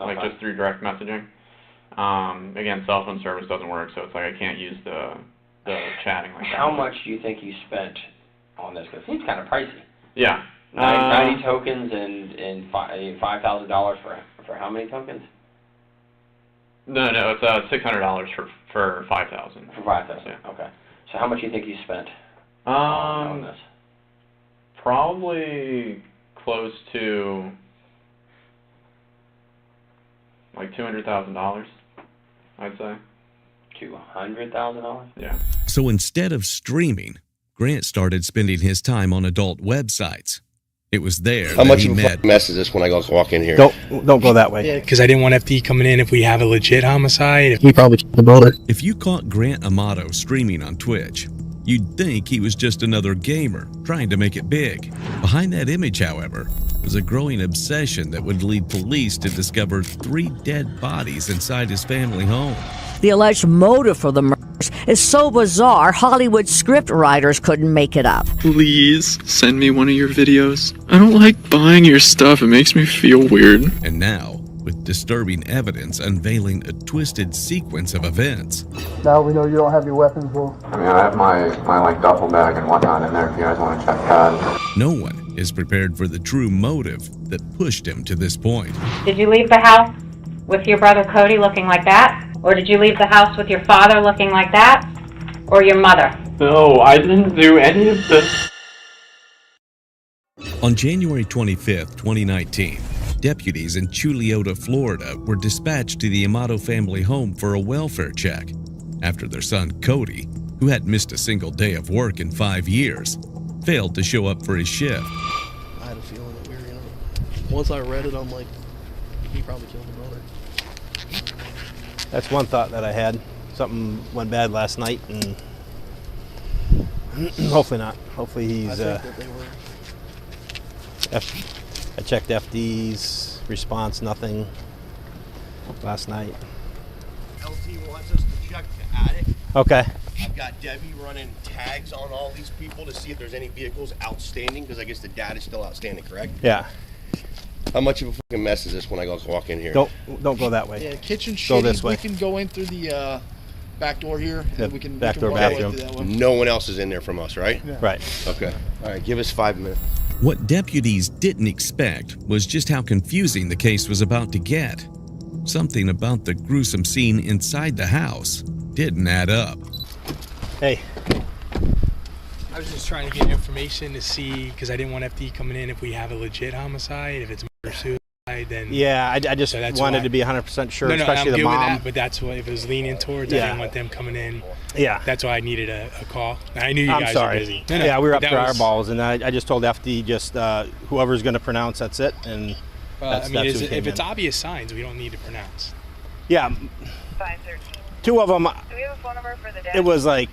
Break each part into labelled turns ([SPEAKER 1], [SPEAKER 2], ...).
[SPEAKER 1] like just through direct messaging. Again, cell phone service doesn't work, so it's like I can't use the chatting like that.
[SPEAKER 2] How much do you think you spent on this? Because it seems kind of pricey.
[SPEAKER 1] Yeah.
[SPEAKER 2] 90 tokens and $5,000 for how many tokens?
[SPEAKER 1] No, it's $600 for 5,000.
[SPEAKER 2] For 5,000.
[SPEAKER 1] Yeah.
[SPEAKER 2] Okay. So how much do you think you spent on this?
[SPEAKER 1] Probably close to like $200,000, I'd say.
[SPEAKER 2] $200,000?
[SPEAKER 1] Yeah.
[SPEAKER 3] So instead of streaming, Grant started spending his time on adult websites. It was there
[SPEAKER 4] How
[SPEAKER 3] that
[SPEAKER 4] much
[SPEAKER 3] he
[SPEAKER 4] of a
[SPEAKER 3] met.
[SPEAKER 4] mess is this when I go walk in here?
[SPEAKER 5] Don't go that way.
[SPEAKER 6] Yeah, because I didn't want FD coming in if we have a legit homicide.
[SPEAKER 5] He probably killed the builder.
[SPEAKER 3] If you caught Grant Amato streaming on Twitch, you'd think he was just another gamer trying to make it big. Behind that image, however, was a growing obsession that would lead police to discover 3 dead bodies inside his family home.
[SPEAKER 7] The alleged motive for the murders is so bizarre, Hollywood script writers couldn't make it up.
[SPEAKER 8] Please send me one of your videos. I don't like buying your stuff. It makes me feel weird.
[SPEAKER 3] And now, with disturbing evidence unveiling a twisted sequence of events.
[SPEAKER 9] Now we know you don't have your weapons.
[SPEAKER 1] I mean, I have my like duffel bag and whatnot in there if you guys want to check that.
[SPEAKER 3] No one is prepared for the true motive that pushed him to this point.
[SPEAKER 10] Did you leave the house with your brother Cody looking like that? Or did you leave the house with your father looking like that? Or your mother?
[SPEAKER 1] No, I didn't do any of this.
[SPEAKER 3] On January 25th, 2019, deputies in Chulliota, Florida were dispatched to the Amato family home for a welfare check after their son Cody, who hadn't missed a single day of work in 5 years, failed to show up for his shift.
[SPEAKER 5] I had a feeling that we were gonna. Once I read it, I'm like, he probably killed the brother. That's one thought that I had. Something went bad last night, and hopefully not. Hopefully he's. I think that they were. I checked FD's response, nothing last night.
[SPEAKER 4] LT wants us to check the attic.
[SPEAKER 5] Okay.
[SPEAKER 4] I've got Debbie running tags on all these people to see if there's any vehicles outstanding, because I guess the data's still outstanding, correct?
[SPEAKER 5] Yeah.
[SPEAKER 4] How much of a fucking mess is this when I go walk in here?
[SPEAKER 5] Don't go that way.
[SPEAKER 6] Yeah, kitchen shitty.
[SPEAKER 5] Go this way.
[SPEAKER 6] We can go in through the back door here, and we can
[SPEAKER 5] back door bathroom.
[SPEAKER 4] No one else is in there from us, right?
[SPEAKER 5] Yeah. Right.
[SPEAKER 4] Okay. All right, give us 5 minutes.
[SPEAKER 3] What deputies didn't expect was just how confusing the case was about to get. Something about the gruesome scene inside the house didn't add up.
[SPEAKER 5] Hey.
[SPEAKER 6] I was just trying to get information to see, because I didn't want FD coming in if we have a legit homicide. If it's murder-suicide, then...
[SPEAKER 5] Yeah, I just wanted to be 100% sure, especially the mom.
[SPEAKER 6] With that, but that's what, if it was leaning towards, I didn't want them coming in.
[SPEAKER 5] Yeah.
[SPEAKER 6] That's why I needed a call. I knew you guys were busy. No,
[SPEAKER 5] yeah, we were up to our balls, and I just told FD just whoever's going to pronounce, that's it. And
[SPEAKER 6] I mean, if it's obvious signs, we don't need to pronounce.
[SPEAKER 5] Yeah.
[SPEAKER 10] 513.
[SPEAKER 5] 2 of them,
[SPEAKER 10] Do we have a phone number for the dad?
[SPEAKER 5] it was like,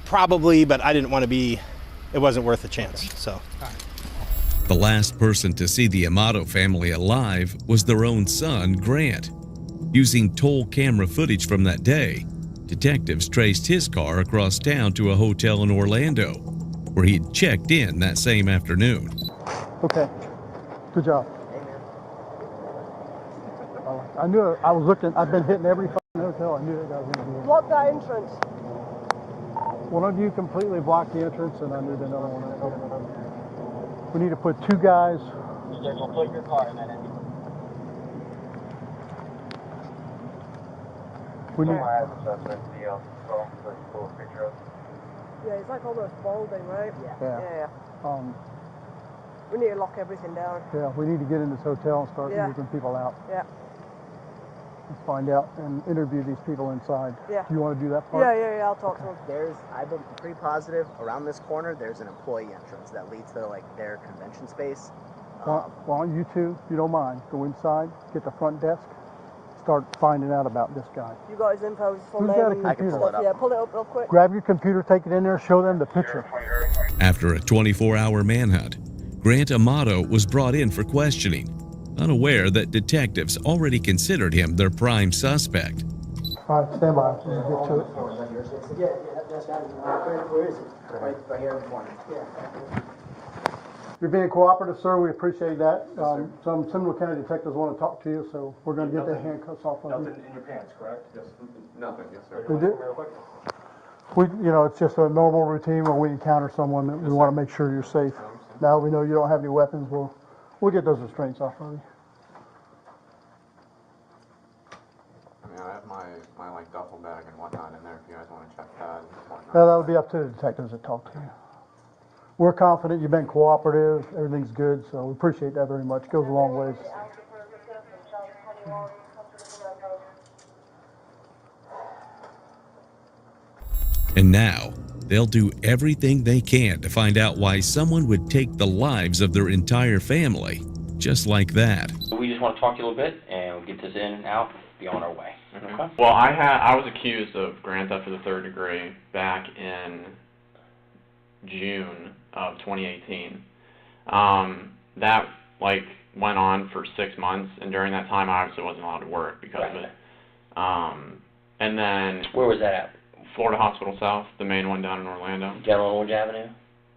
[SPEAKER 5] probably, but I didn't want to be, it wasn't worth a chance, so.
[SPEAKER 3] The last person to see the Amato family alive was their own son, Grant. Using toll camera footage from that day, detectives traced his car across town to a hotel in Orlando, where he'd checked in that same afternoon.
[SPEAKER 9] Okay, good job. I knew it. I was looking. I've been hitting every fucking hotel. I knew that guy was going to be here.
[SPEAKER 11] Block that entrance.
[SPEAKER 9] One of you completely blocked the entrance, and I knew the other one. We need to put 2 guys.
[SPEAKER 11] We'll put your car in that end.
[SPEAKER 9] We need.
[SPEAKER 11] Yeah, it's like almost balding, right? Yeah. We need to lock everything down.
[SPEAKER 9] Yeah, we need to get in this hotel and start moving people out.
[SPEAKER 11] Yeah.
[SPEAKER 9] Let's find out and interview these people inside.
[SPEAKER 11] Yeah.
[SPEAKER 9] Do you want to do that part?
[SPEAKER 11] Yeah, I'll talk to them.
[SPEAKER 12] I've been pretty positive around this corner there's an employee entrance that leads to like their convention space.
[SPEAKER 9] Why don't you two, if you don't mind, go inside, get the front desk, start finding out about this guy.
[SPEAKER 11] You got his info, his full
[SPEAKER 9] Who's
[SPEAKER 11] name.
[SPEAKER 9] got a computer?
[SPEAKER 12] I can pull it up.
[SPEAKER 11] Yeah, pull it up real quick.
[SPEAKER 9] Grab your computer, take it in there, show them the picture.
[SPEAKER 3] After a 24-hour manhunt, Grant Amato was brought in for questioning, unaware that detectives already considered him their prime suspect.
[SPEAKER 9] All right, stand by. We'll get to it.
[SPEAKER 12] Yeah, that's where is it? Right here in the corner. Yeah.
[SPEAKER 9] You're being cooperative, sir. We appreciate that. Some Seminole County detectives want to talk to you, so we're going to get the handcuffs off of you.
[SPEAKER 1] Nothing in your pants, correct? Yes. Nothing, yes, sir.
[SPEAKER 9] It's just a normal routine when we encounter someone that we want to make sure you're safe. Now we know you don't have any weapons, we'll get those restraints off of you.
[SPEAKER 1] I mean, I have my like duffel bag and whatnot in there if you guys want to check that and whatnot.
[SPEAKER 9] Well, that would be up to the detectives that talk to you. We're confident you've been cooperative, everything's good, so we appreciate that very much. Goes a long ways.
[SPEAKER 3] And now, they'll do everything they can to find out why someone would take the lives of their entire family, just like that.
[SPEAKER 2] We just want to talk to you a little bit, and we'll get this in and out, be on our way. Okay?
[SPEAKER 1] Well, I was accused of grand theft of the third degree back in June of 2018. That like went on for 6 months, and during that time I obviously wasn't allowed to work because of it. And then
[SPEAKER 2] Where was that at?
[SPEAKER 1] Florida Hospital South, the main one down in Orlando.
[SPEAKER 2] General Orange Avenue?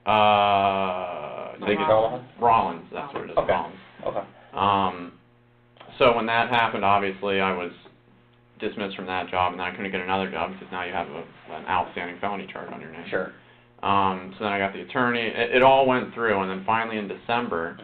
[SPEAKER 1] I think it's Rollins, that's what it is.
[SPEAKER 2] Okay.
[SPEAKER 1] Rollins.
[SPEAKER 2] Okay.
[SPEAKER 1] So when that happened, obviously I was dismissed from that job, and then I couldn't get another job because now you have an outstanding felony charge on your name.
[SPEAKER 2] Sure.
[SPEAKER 1] So then I got the attorney. It all went through, and then finally in December,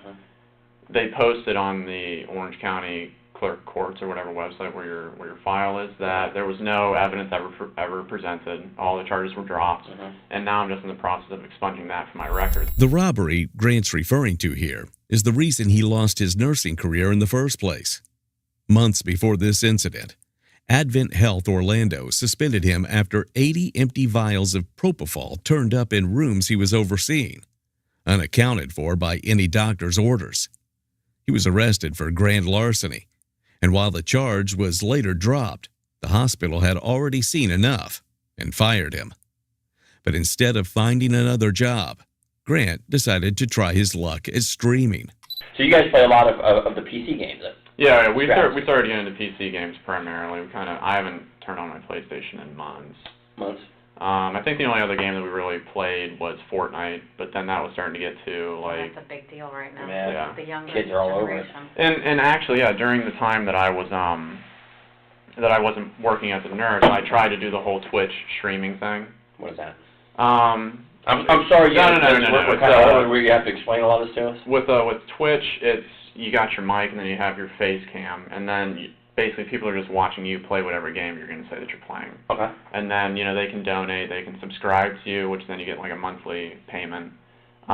[SPEAKER 1] they posted on the Orange County Clerk Courts or whatever website where your file is that there was no evidence ever presented. All the charges were dropped, and now I'm just in the process of expunging that from my records.
[SPEAKER 3] The robbery Grant's referring to here is the reason he lost his nursing career in the first place. Months before this incident, Advent Health Orlando suspended him after 80 empty vials of propofol turned up in rooms he was overseeing, unaccounted for by any doctor's orders. He was arrested for grand larceny, and while the charge was later dropped, the hospital had already seen enough and fired him. But instead of finding another job, Grant decided to try his luck at streaming.
[SPEAKER 2] So you guys play a lot of the PC games then?
[SPEAKER 1] Yeah, we started getting into PC games primarily. I haven't turned on my PlayStation in months. I think the only other game that we really played was Fortnite, but then that was starting to get to like.
[SPEAKER 10] That's a big deal right now.
[SPEAKER 2] Yeah.
[SPEAKER 10] The younger
[SPEAKER 2] Kids are all over it.
[SPEAKER 10] generation.
[SPEAKER 1] And actually, yeah, during the time that I was that I wasn't working as a nurse, I tried to do the whole Twitch streaming thing.
[SPEAKER 2] What is that?
[SPEAKER 1] I'm
[SPEAKER 2] sorry.
[SPEAKER 1] No.
[SPEAKER 2] We're kind of older where you have to explain a lot of this to us.
[SPEAKER 1] With Twitch, it's you got your mic and then you have your face cam, and then basically people are just watching you play whatever game you're going to say that you're playing.
[SPEAKER 2] Okay.
[SPEAKER 1] And then they can donate, they can subscribe to you, which then you get like a monthly payment. Did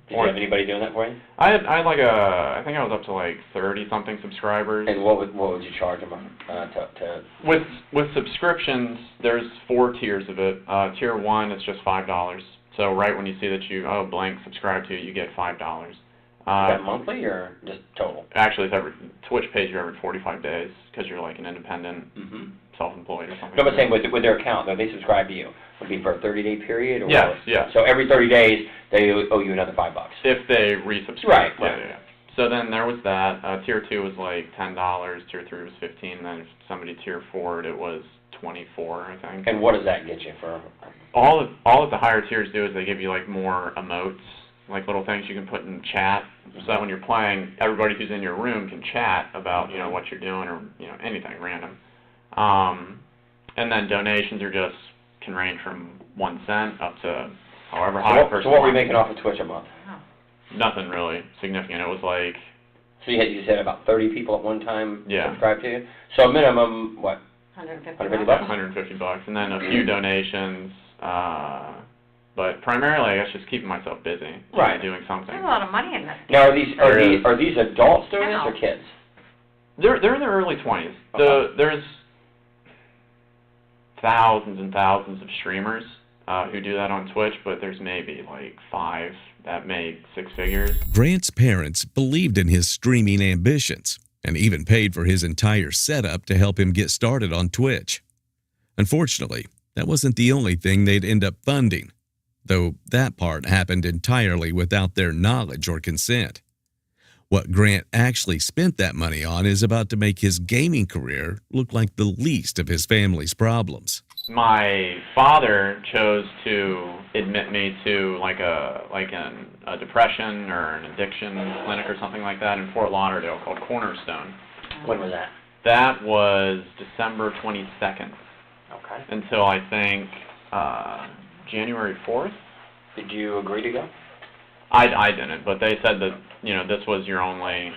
[SPEAKER 1] you have anybody doing that for you? I had like I think I was up to like 30 something subscribers.
[SPEAKER 2] And what would you charge them to?
[SPEAKER 1] With subscriptions, there's 4 tiers of it. Tier 1 is just $5. So right when you see that you blank subscribe to it, you get $5.
[SPEAKER 2] Is that monthly or just total?
[SPEAKER 1] Actually, it's Twitch pays you every 45 days because you're like an independent, self-employed or something.
[SPEAKER 2] No, but saying with their account, though, they subscribe to you. Would it be for a 30-day period? Or
[SPEAKER 1] yes.
[SPEAKER 2] So every 30 days, they owe you another $5.
[SPEAKER 1] If they resubscribe.
[SPEAKER 2] Right.
[SPEAKER 1] Yeah. So then there was that. Tier 2 was like $10. Tier 3 was $15. And then if somebody tier 4'd, it was $24, I think.
[SPEAKER 2] And what does that get you for?
[SPEAKER 1] All that the higher tiers do is they give you like more emotes, like little things you can put in chat, so that when you're playing, everybody who's in your room can chat about what you're doing or anything random. And then donations can range from 1 cent up to however high a person.
[SPEAKER 2] So what were you making off of Twitch a month?
[SPEAKER 1] Nothing really significant. It was like.
[SPEAKER 2] So you said about 30 people at one time subscribed to you. So minimum what?
[SPEAKER 10] $150.
[SPEAKER 1] $150, and then a few donations. But primarily, I guess just keeping myself busy, doing something.
[SPEAKER 10] There's a lot of money in this.
[SPEAKER 2] Now, are these adults doing this or kids?
[SPEAKER 1] They're in their early 20s. Okay. There's thousands and thousands of streamers who do that on Twitch, but there's maybe like 5 that make 6 figures.
[SPEAKER 3] Grant's parents believed in his streaming ambitions and even paid for his entire setup to help him get started on Twitch. Unfortunately, that wasn't the only thing they'd end up funding, though that part happened entirely without their knowledge or consent. What Grant actually spent that money on is about to make his gaming career look like the least of his family's problems.
[SPEAKER 1] my father chose to admit me to like a depression or an addiction clinic or something like that in Fort Lauderdale called Cornerstone.
[SPEAKER 2] When was that?
[SPEAKER 1] That was December 22nd.
[SPEAKER 2] Okay.
[SPEAKER 1] Until I think January 4th.
[SPEAKER 2] Did you agree to go?
[SPEAKER 1] I didn't, but they said that, you know, this was your only...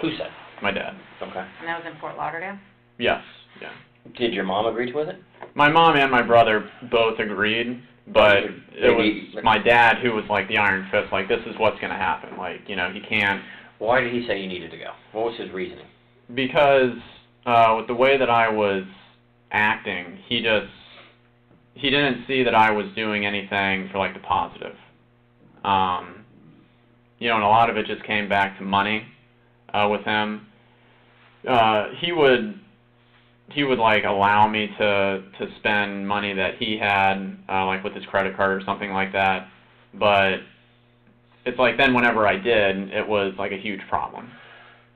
[SPEAKER 2] Who said?
[SPEAKER 1] My dad.
[SPEAKER 2] Okay.
[SPEAKER 10] And that was in Fort Lauderdale?
[SPEAKER 1] Yes, yeah.
[SPEAKER 2] Did your mom agree with it?
[SPEAKER 1] My mom and my brother both agreed, but it was my dad who was like the iron fist, like, this is what's going to happen. Like, you know, he can't...
[SPEAKER 2] Why did he say you needed to go? What was his reasoning?
[SPEAKER 1] Because with the way that I was acting, he didn't see that I was doing anything for, like, the positive. You know, and a lot of it just came back to money with him. He would like allow me to spend money that he had, like with his credit card or something like that. But it's like then whenever I did, it was like a huge problem.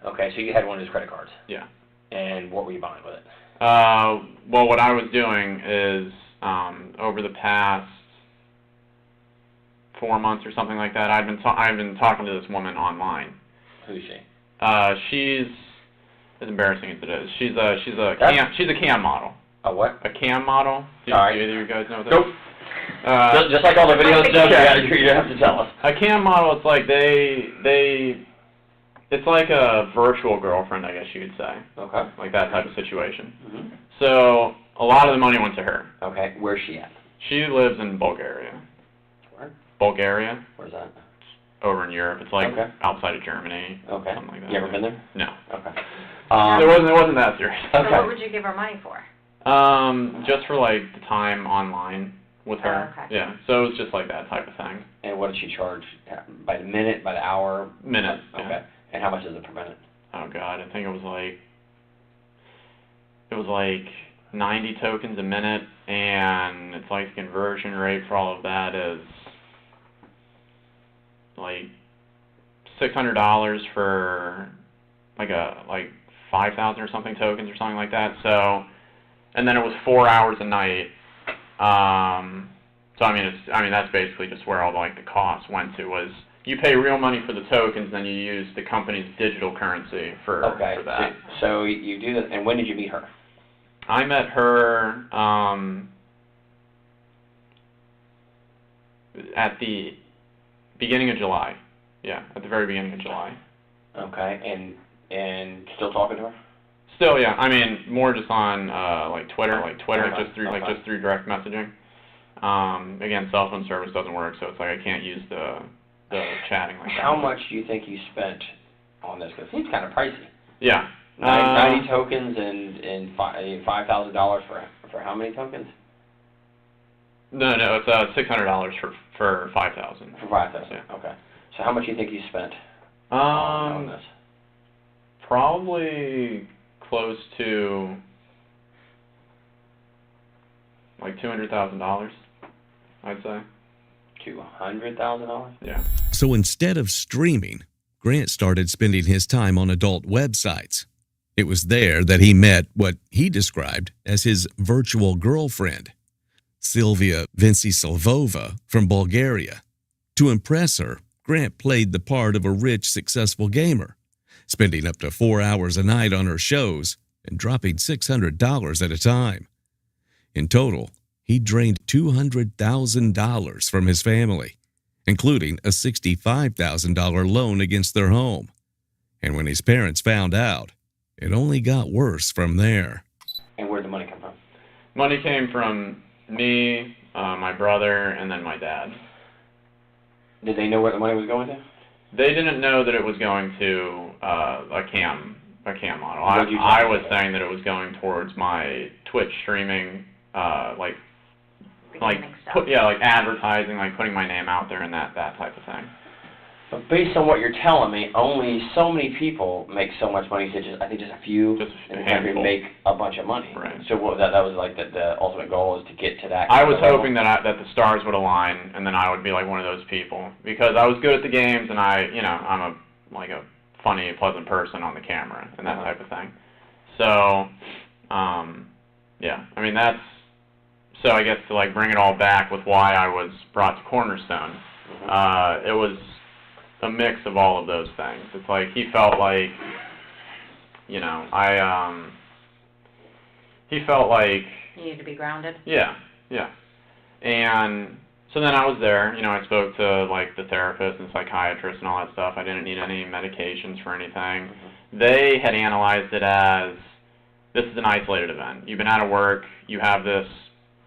[SPEAKER 2] Okay, so you had one of his credit cards.
[SPEAKER 1] Yeah.
[SPEAKER 2] And what were you buying with it?
[SPEAKER 1] Well, what I was doing is over the past 4 months or something like that, I've been talking to this woman online.
[SPEAKER 2] Who's she?
[SPEAKER 1] She's, as embarrassing as it is, she's a cam model.
[SPEAKER 2] A what?
[SPEAKER 1] A cam model. Do either of you guys know what that
[SPEAKER 2] Nope.
[SPEAKER 1] is?
[SPEAKER 2] Just like all the videos, you have to tell us.
[SPEAKER 1] A cam model, it's like it's like a virtual girlfriend, I guess you could say.
[SPEAKER 2] Okay.
[SPEAKER 1] Like that type of situation.
[SPEAKER 2] Mm-hmm.
[SPEAKER 1] So a lot of the money went to her.
[SPEAKER 2] Okay. Where's she at?
[SPEAKER 1] She lives in Bulgaria.
[SPEAKER 2] Where?
[SPEAKER 1] Bulgaria.
[SPEAKER 2] Where's that?
[SPEAKER 1] Over in Europe. It's like outside of Germany.
[SPEAKER 2] Okay.
[SPEAKER 1] Something like that.
[SPEAKER 2] You ever been there?
[SPEAKER 1] No.
[SPEAKER 2] Okay.
[SPEAKER 1] It wasn't that serious.
[SPEAKER 10] So what would you give her money for?
[SPEAKER 1] Just for like the time online with her.
[SPEAKER 10] Oh, okay.
[SPEAKER 1] Yeah. So it was just like that type of thing.
[SPEAKER 2] And what did she charge? By the minute? By the hour?
[SPEAKER 1] Minute.
[SPEAKER 2] Okay.
[SPEAKER 1] Yeah.
[SPEAKER 2] And how much is it per minute?
[SPEAKER 1] Oh God, I think it was like 90 tokens a minute, and it's like the conversion rate for all of that is like $600 for like 5,000 or something tokens or something like that. So, and then it was 4 hours a night. So I mean that's basically just where all the costs went to, was you pay real money for the tokens, then you use the company's digital currency for that.
[SPEAKER 2] So you do that, and when did you meet her?
[SPEAKER 1] I met her at the beginning of July. Yeah, at the very beginning of July.
[SPEAKER 2] Okay, and still talking to her?
[SPEAKER 1] Still, yeah. I mean, more just on Twitter,
[SPEAKER 2] Okay.
[SPEAKER 1] just through direct messaging. Again, cell phone service doesn't work, so it's like I can't use the chatting like that.
[SPEAKER 2] How much do you think you spent on this? Because it seems kind of pricey.
[SPEAKER 1] Yeah.
[SPEAKER 2] 90 tokens and $5,000 for how many tokens?
[SPEAKER 1] No, it's $600 for 5,000.
[SPEAKER 2] For 5,000.
[SPEAKER 1] Yeah.
[SPEAKER 2] Okay. So how much do you think you spent on this?
[SPEAKER 1] Probably close to like $200,000, I'd say.
[SPEAKER 2] $200,000?
[SPEAKER 1] Yeah.
[SPEAKER 3] So instead of streaming, Grant started spending his time on adult websites. It was there that he met what he described as his virtual girlfriend, Sylvia Vinci-Silvova from Bulgaria. To impress her, Grant played the part of a rich, successful gamer, spending up to 4 hours a night on her shows and dropping $600 at a time. In total, he drained $200,000 from his family, including a $65,000 loan against their home. And when his parents found out, it only got worse from there.
[SPEAKER 2] And where'd the money come from?
[SPEAKER 1] Money came from me, my brother, and then my dad.
[SPEAKER 2] Did they know where the money was going to?
[SPEAKER 1] They didn't know that it was going to a cam model.
[SPEAKER 2] What did you
[SPEAKER 1] I
[SPEAKER 2] tell
[SPEAKER 1] was
[SPEAKER 2] them?
[SPEAKER 1] saying that it was going towards my Twitch streaming, like advertising, like putting my name out there and that type of thing.
[SPEAKER 2] But based on what you're telling me, only so many people make so much money. So I think just a few make a bunch of money.
[SPEAKER 1] Right.
[SPEAKER 2] So that was like the ultimate goal is to get to that.
[SPEAKER 1] I was hoping that the stars would align, and then I would be like one of those people, because I was good at the games, and I'm a funny, pleasant person on the camera and that type of thing. So, yeah, I mean so I guess to like bring it all back with why I was brought to Cornerstone, it was a mix of all of those things. It's like he felt like, you know, he felt like...
[SPEAKER 10] You need to be grounded?
[SPEAKER 1] Yeah, yeah. And so then I was there, you know, I spoke to like the therapist and psychiatrist and all that stuff. I didn't need any medications for anything. They had analyzed it as, this is an isolated event. You've been out of work, you have this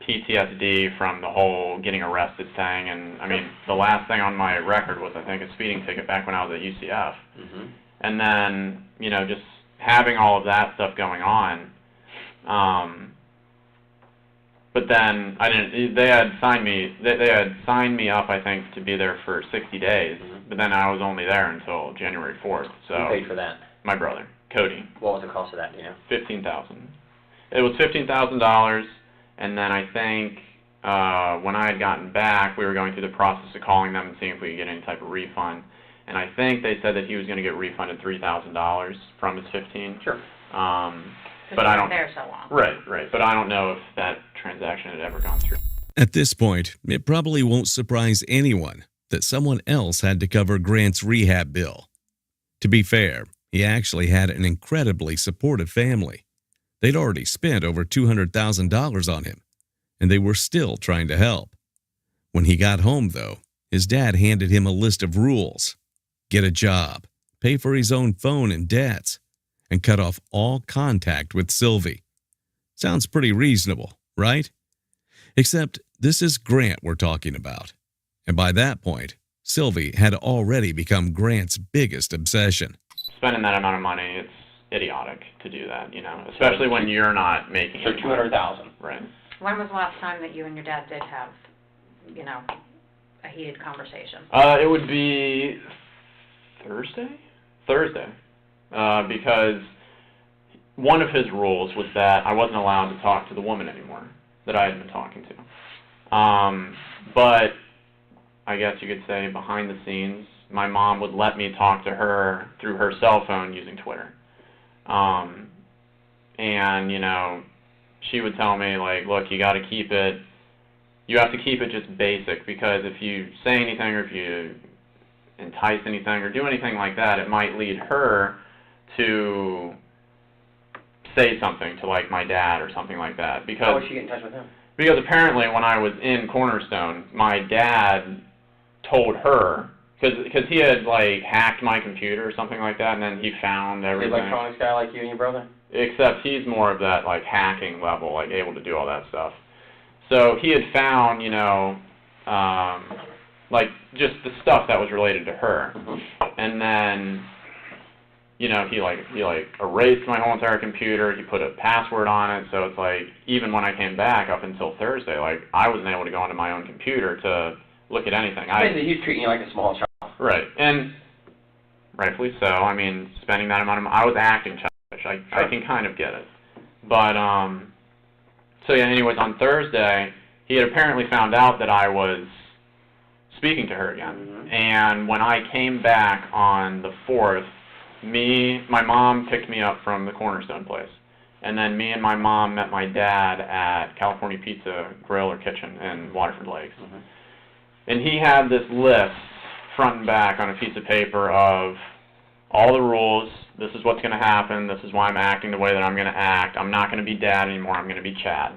[SPEAKER 1] PTSD from the whole getting arrested thing, and I mean, the last thing on my record was, I think, a speeding ticket back when I was at UCF. And then, you know, just having all of that stuff going on, but then I didn't. They had signed me. They had signed me up, I think, to be there for 60 days. But then I was only there until January 4th. So
[SPEAKER 2] who paid for that?
[SPEAKER 1] My brother, Cody.
[SPEAKER 2] What was the cost of that? Do you know?
[SPEAKER 1] $15,000. It was $15,000, and then I think when I had gotten back, we were going through the process of calling them and seeing if we could get any type of refund. And I think they said that he was going to get refunded $3,000 from his $15,000.
[SPEAKER 10] Sure.
[SPEAKER 1] But I don't.
[SPEAKER 10] There so long.
[SPEAKER 1] Right. But I don't know if that transaction had ever gone through.
[SPEAKER 3] At this point, it probably won't surprise anyone that someone else had to cover Grant's rehab bill. To be fair, he actually had an incredibly supportive family. They'd already spent over $200,000 on him, and they were still trying to help. When he got home, though, his dad handed him a list of rules: get a job, pay for his own phone and debts, and cut off all contact with Sylvie. Sounds pretty reasonable, right? Except this is Grant we're talking about. And by that point, Sylvie had already become Grant's biggest obsession.
[SPEAKER 1] Spending that amount of money, it's idiotic to do that, you know, especially when you're not making
[SPEAKER 2] so
[SPEAKER 1] it.
[SPEAKER 2] So $200,000.
[SPEAKER 1] Right.
[SPEAKER 10] When was the last time that you and your dad did have, you know, a heated conversation?
[SPEAKER 1] It would be Thursday, because one of his rules was that I wasn't allowed to talk to the woman anymore that I had been talking to. But I guess you could say behind the scenes, my mom would let me talk to her through her cell phone using Twitter. And, you know, she would tell me, like, look, you have to keep it just basic, because if you say anything or if you entice anything or do anything like that, it might lead her to say something to, like, my dad or something like that. Because,
[SPEAKER 2] how would she get in touch with him?
[SPEAKER 1] Because apparently when I was in Cornerstone, my dad told her, because he had, like, hacked my computer or something like that, and then he found everything.
[SPEAKER 2] Is he electronics guy like you and your brother?
[SPEAKER 1] Except he's more of that, like, hacking level, like, able to do all that stuff. So he had found, you know, like, just the stuff that was related to her. And then, you know, he erased my whole entire computer. He put a password on it. So it's like, even when I came back up until Thursday, like, I wasn't able to go onto my own computer to look at anything.
[SPEAKER 2] Basically, he's treating you like a small child.
[SPEAKER 1] Right. And rightfully so. I mean, spending that amount of money, I was acting childish. I can kind of get it. But, so yeah, anyways, on Thursday, he had apparently found out that I was speaking to her again. And when I came back on the 4th, my mom picked me up from the Cornerstone place. And then me and my mom met my dad at California Pizza Grill or Kitchen in Waterford Lakes. And he had this list, front and back, on a piece of paper of all the rules. This is what's going to happen. This is why I'm acting the way that I'm going to act. I'm not going to be Dad anymore. I'm going to be Chad.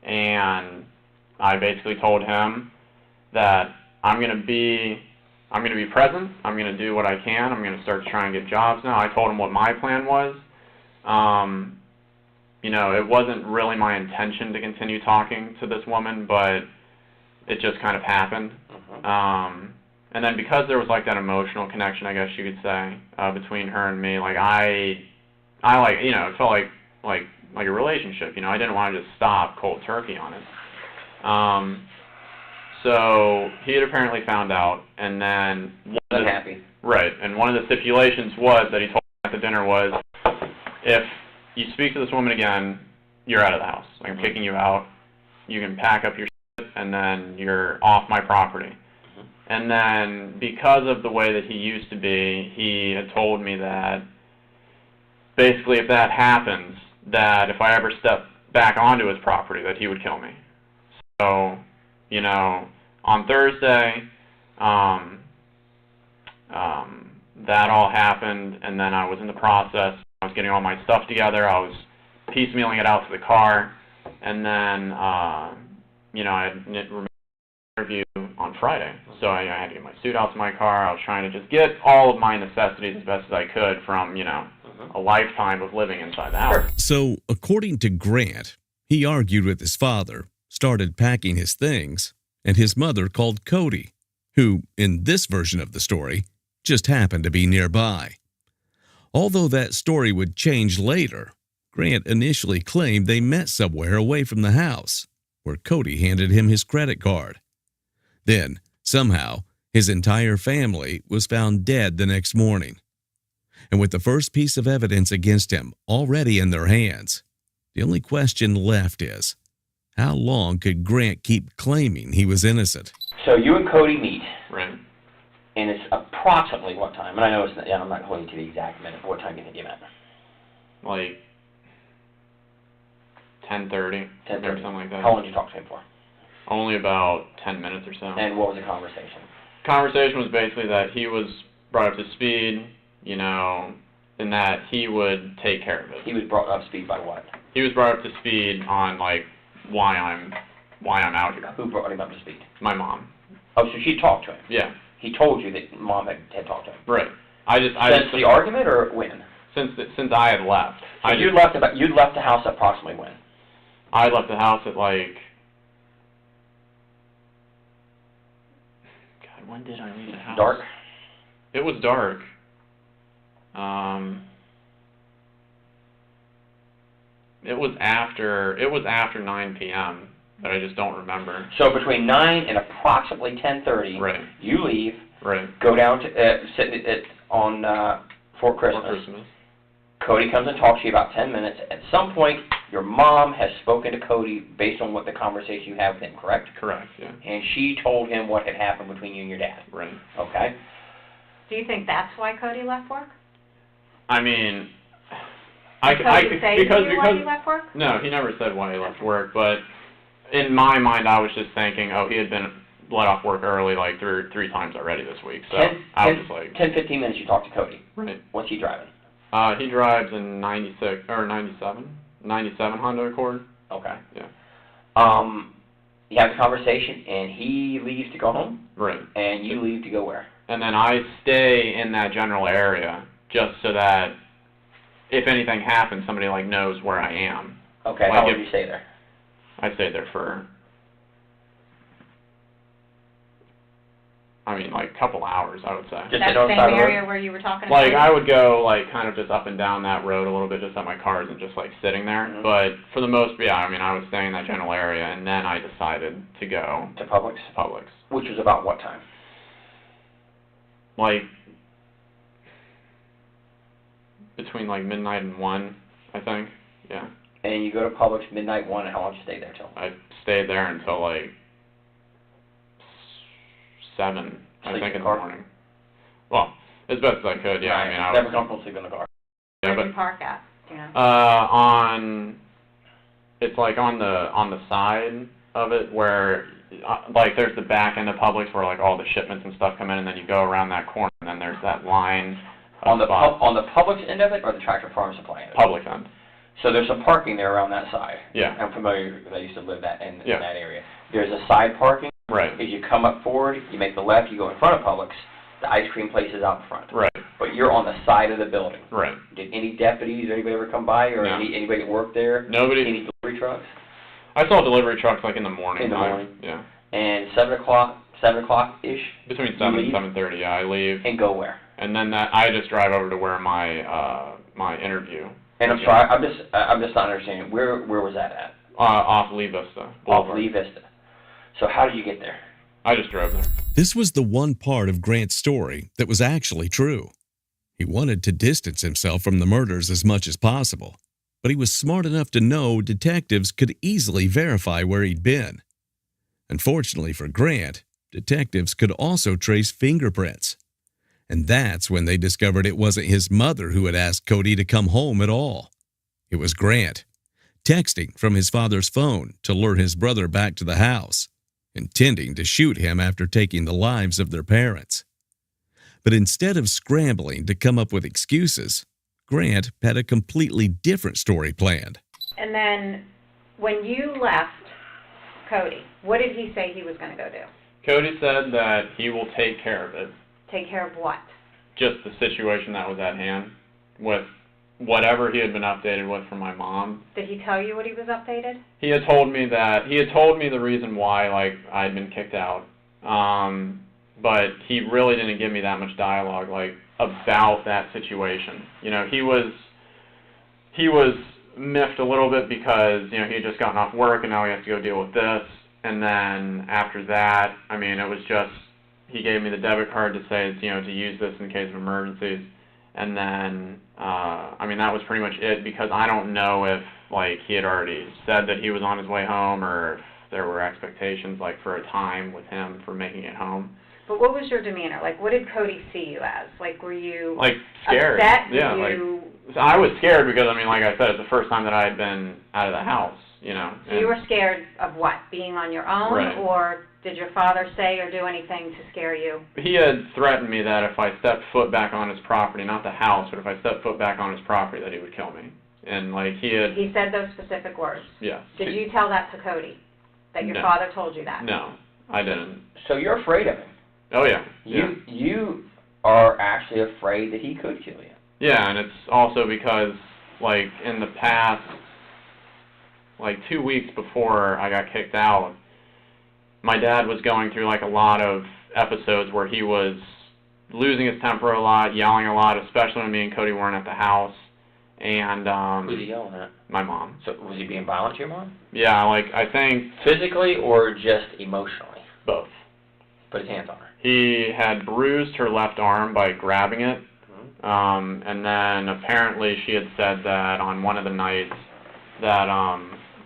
[SPEAKER 1] And I basically told him that I'm going to be present. I'm going to do what I can. I'm going to start to try and get jobs now. I told him what my plan was. You know, it wasn't really my intention to continue talking to this woman, but it just kind of happened. And then because there was, like, that emotional connection, I guess you could say, between her and me, like, I like, you know, it felt like a relationship, you know. I didn't want to just stop cold turkey on it. So he had apparently found out, and then
[SPEAKER 2] unhappy.
[SPEAKER 1] Right, and one of the stipulations was that he told me at the dinner was, if you speak to this woman again, you're out of the house. Like, I'm kicking you out. You can pack up your shit, and then you're off my property. And then, because of the way that he used to be, he had told me that basically if that happens, that if I ever step back onto his property, that he would kill me. So, you know, on Thursday, that all happened, and then I was in the process. I was getting all my stuff together. I was piecemealing it out to the car, and then, you know, I had an interview on Friday. So I had to get my suit out to my car. I was trying to just get all of my necessities as best as I could from, you know, a lifetime of living inside the house.
[SPEAKER 3] So, according to Grant, he argued with his father, started packing his things, and his mother called Cody, who, in this version of the story, just happened to be nearby. Although that story would change later, Grant initially claimed they met somewhere away from the house, where Cody handed him his credit card. Then, somehow, his entire family was found dead the next morning. And with the first piece of evidence against him already in their hands, the only question left is, how long could Grant keep claiming he was innocent?
[SPEAKER 2] So you and Cody meet.
[SPEAKER 1] Right.
[SPEAKER 2] And it's approximately what time? And I know it's not, I'm not holding to the exact minute, but what time do you think you met?
[SPEAKER 1] Like 10:30 or something like that.
[SPEAKER 2] How long did you talk to him for?
[SPEAKER 1] Only about 10 minutes or so.
[SPEAKER 2] And what was the conversation?
[SPEAKER 1] Conversation was basically that he was brought up to speed, you know, and that he would take care of it.
[SPEAKER 2] He was brought up to speed by what?
[SPEAKER 1] He was brought up to speed on, like, why I'm out here.
[SPEAKER 2] Who brought him up to speed?
[SPEAKER 1] My mom.
[SPEAKER 2] Oh, so she talked to him?
[SPEAKER 1] Yeah.
[SPEAKER 2] He told you that mom had talked to him?
[SPEAKER 1] Right.
[SPEAKER 2] Since the argument, or when?
[SPEAKER 1] Since I had left.
[SPEAKER 2] So you'd left the house approximately when?
[SPEAKER 1] I left the house at, like, God, when did I leave the house?
[SPEAKER 2] Dark?
[SPEAKER 1] It was dark. It was after 9 p.m., but I just don't remember.
[SPEAKER 2] So between 9 and approximately 10:30,
[SPEAKER 1] right.
[SPEAKER 2] You leave,
[SPEAKER 1] right.
[SPEAKER 2] Go down to on Fort Christmas. Cody comes and talks to you about 10 minutes. At some point, your mom has spoken to Cody based on what the conversation you have with him, correct?
[SPEAKER 1] Correct, yeah.
[SPEAKER 2] And she told him what had happened between you and your dad.
[SPEAKER 1] Right.
[SPEAKER 2] Okay.
[SPEAKER 10] Do you think that's why Cody left work?
[SPEAKER 1] I mean,
[SPEAKER 10] Did Cody say to you why he left work?
[SPEAKER 1] No, he never said why he left work, but in my mind, I was just thinking, oh, he had been let off work early like three times already this week, so I was just like...
[SPEAKER 2] 10, 15 minutes you talk to Cody.
[SPEAKER 1] Right.
[SPEAKER 2] What's he driving?
[SPEAKER 1] He drives a 97 Honda Accord.
[SPEAKER 2] Okay.
[SPEAKER 1] Yeah.
[SPEAKER 2] You have the conversation, and he leaves to go home?
[SPEAKER 1] Right.
[SPEAKER 2] And you leave to go where?
[SPEAKER 1] And then I stay in that general area just so that if anything happens, somebody like knows where I am.
[SPEAKER 2] Okay,
[SPEAKER 1] like
[SPEAKER 2] how long do you stay there?
[SPEAKER 1] I stayed there for, I mean, like a couple hours, I would say.
[SPEAKER 2] Just
[SPEAKER 10] that same area where you were talking about?
[SPEAKER 1] Like, I would go, like, kind of just up and down that road a little bit, just at my car isn't just, like, sitting there. Mm-hmm. But for the most, yeah, I mean, I was staying in that general area, and then I decided to go...
[SPEAKER 2] To Publix?
[SPEAKER 1] Publix.
[SPEAKER 2] Which was about what time?
[SPEAKER 1] Like, between, like, midnight and 1, I think, yeah.
[SPEAKER 2] And you go to Publix midnight 1, and how long did you stay there till?
[SPEAKER 1] I stayed there until, like, 7, I think, in the morning. Well, as best as I could, yeah.
[SPEAKER 2] Right.
[SPEAKER 1] I mean, I
[SPEAKER 2] never comfortable sleeping in the car.
[SPEAKER 1] Yeah,
[SPEAKER 10] where did you park at? You know?
[SPEAKER 1] It's like on the side of it where, like, there's the back end of Publix where, like, all the shipments and stuff come in, and then you go around that corner, and then there's that line
[SPEAKER 2] on the Publix end of it, or the Tractor Farm Supply end of it?
[SPEAKER 1] Publix end.
[SPEAKER 2] So there's some parking there around that side.
[SPEAKER 1] Yeah.
[SPEAKER 2] I'm familiar because I used to live in that area. There's a side parking.
[SPEAKER 1] Right.
[SPEAKER 2] As you come up forward, you make the left, you go in front of Publix. The ice cream place is out front.
[SPEAKER 1] Right.
[SPEAKER 2] But you're on the side of the building.
[SPEAKER 1] Right.
[SPEAKER 2] Did any deputies or anybody ever come by, or anybody that worked there?
[SPEAKER 1] Nobody.
[SPEAKER 2] Any delivery trucks?
[SPEAKER 1] I saw delivery trucks like in the morning.
[SPEAKER 2] In the morning.
[SPEAKER 1] Yeah.
[SPEAKER 2] And 7 o'clock-ish?
[SPEAKER 1] Between 7 and 7:30, yeah, I leave.
[SPEAKER 2] And go where?
[SPEAKER 1] And then I just drive over to where my interview.
[SPEAKER 2] And I'm sorry, I'm just not understanding. Where was that at?
[SPEAKER 1] Off Lee Vista.
[SPEAKER 2] Off Lee Vista. So how did you get there?
[SPEAKER 1] I just drove there.
[SPEAKER 3] This was the one part of Grant's story that was actually true. He wanted to distance himself from the murders as much as possible, but he was smart enough to know detectives could easily verify where he'd been. Unfortunately for Grant, detectives could also trace fingerprints. And that's when they discovered it wasn't his mother who had asked Cody to come home at all. It was Grant. texting from his father's phone to lure his brother back to the house, intending to shoot him after taking the lives of their parents. But instead of scrambling to come up with excuses, Grant had a completely different story planned.
[SPEAKER 10] And then when you left Cody, what did he say he was going to go do?
[SPEAKER 1] Cody said that he will take care of it.
[SPEAKER 10] Take care of what?
[SPEAKER 1] Just the situation that was at hand with whatever he had been updated with from my mom.
[SPEAKER 10] Did he tell you what he was updated?
[SPEAKER 1] He had told me the reason why, like, I'd been kicked out. But he really didn't give me that much dialogue, like, about that situation. You know, he was miffed a little bit because, you know, he had just gotten off work and now he has to go deal with this. And then after that, I mean, it was just, he gave me the debit card to say, you know, to use this in case of emergencies. And then, I mean, that was pretty much it, because I don't know if, like, he had already said that he was on his way home, or if there were expectations, like, for a time with him for making it home.
[SPEAKER 10] But what was your demeanor? Like, what did Cody see you as? Like, were you
[SPEAKER 1] like scared?
[SPEAKER 10] Upset?
[SPEAKER 1] Yeah, like, I was scared because, I mean, like I said, it's the first time that I had been out of the house, you know.
[SPEAKER 10] So you were scared of what? Being on your own?
[SPEAKER 1] Right.
[SPEAKER 10] Or did your father say or do anything to scare you?
[SPEAKER 1] He had threatened me that if I stepped foot back on his property, not the house, but if I stepped foot back on his property, that he would kill me. And, like,
[SPEAKER 10] He said those specific words?
[SPEAKER 1] Yes.
[SPEAKER 10] Did you tell that to Cody? That your father told you that?
[SPEAKER 1] No, I didn't.
[SPEAKER 2] So you're afraid of him?
[SPEAKER 1] Oh, yeah.
[SPEAKER 2] You are actually afraid that he could kill you?
[SPEAKER 1] Yeah, and it's also because, like, in the past, like, 2 weeks before I got kicked out, my dad was going through, like, a lot of episodes where he was losing his temper a lot, yelling a lot, especially when me and Cody weren't at the house. And,
[SPEAKER 2] who's he yelling at?
[SPEAKER 1] My mom.
[SPEAKER 2] So was he being violent to your mom?
[SPEAKER 1] Yeah, like, I think...
[SPEAKER 2] Physically or just emotionally?
[SPEAKER 1] Both.
[SPEAKER 2] Put his hands on her.
[SPEAKER 1] He had bruised her left arm by grabbing it. And then apparently she had said that on one of the nights that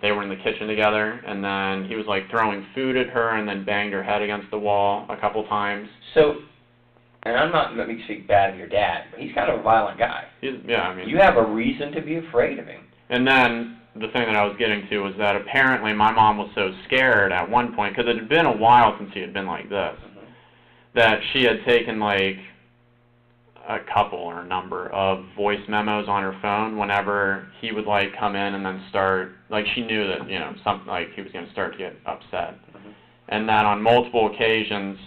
[SPEAKER 1] they were in the kitchen together, and then he was like throwing food at her and then banged her head against the wall a couple times.
[SPEAKER 2] So, and I'm not, let me speak bad of your dad, but he's kind of a violent guy.
[SPEAKER 1] Yeah, I mean...
[SPEAKER 2] You have a reason to be afraid of him.
[SPEAKER 1] And then the thing that I was getting to was that apparently my mom was so scared at one point, because it had been a while since he had been like this, that she had taken like a couple or a number of voice memos on her phone whenever he would like come in and then start, like, she knew that, you know, something, like, he was going to start to get upset. And that on multiple occasions,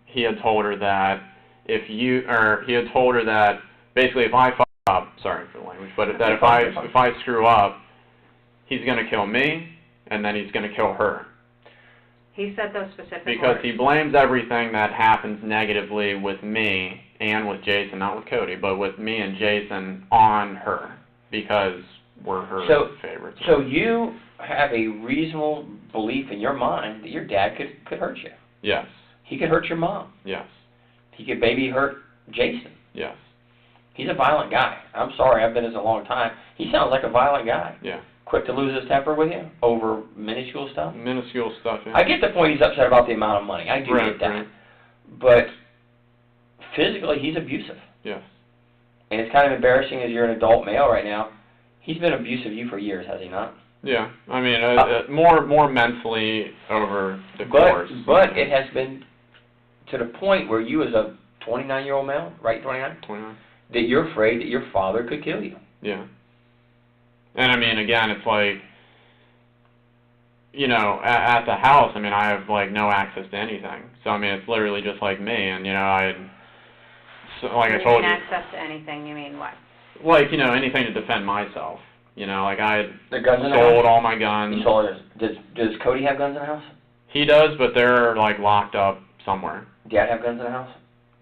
[SPEAKER 1] he had told her that basically if I fuck up, sorry for the language, but that if I screw up, he's going to kill me, and then he's going to kill her.
[SPEAKER 10] He said those specific
[SPEAKER 1] because
[SPEAKER 10] words.
[SPEAKER 1] He blames everything that happens negatively with me and with Jason, not with Cody, but with me and Jason on her, because we're her favorites.
[SPEAKER 2] So you have a reasonable belief in your mind that your dad could hurt you?
[SPEAKER 1] Yes.
[SPEAKER 2] He could hurt your mom?
[SPEAKER 1] Yes.
[SPEAKER 2] He could maybe hurt Jason?
[SPEAKER 1] Yes.
[SPEAKER 2] He's a violent guy. I'm sorry, I've been this a long time. He sounds like a violent guy.
[SPEAKER 1] Yeah.
[SPEAKER 2] Quick to lose his temper with you over minuscule stuff?
[SPEAKER 1] Minuscule stuff, yeah.
[SPEAKER 2] I get the point he's upset about the amount of money. I do get that. Right. But physically, he's abusive.
[SPEAKER 1] Yes.
[SPEAKER 2] And it's kind of embarrassing as you're an adult male right now. He's been abusive of you for years, has he not?
[SPEAKER 1] Yeah. I mean, more mentally over the course.
[SPEAKER 2] But it has been to the point where you as a 29-year-old male, right, 29?
[SPEAKER 1] 29. That
[SPEAKER 2] you're afraid that your father could kill you.
[SPEAKER 1] Yeah. And I mean, again, it's like, you know, at the house, I mean, I have, like, no access to anything. So, I mean, it's literally just like me, and, you know, I told you.
[SPEAKER 10] Access to anything, you mean what?
[SPEAKER 1] Like, you know, anything to defend myself. You know, like, I had
[SPEAKER 2] sold
[SPEAKER 1] all my guns.
[SPEAKER 2] You sold it. Does Cody have guns in the house?
[SPEAKER 1] He does, but they're, like, locked up somewhere.
[SPEAKER 2] Dad have guns in the house?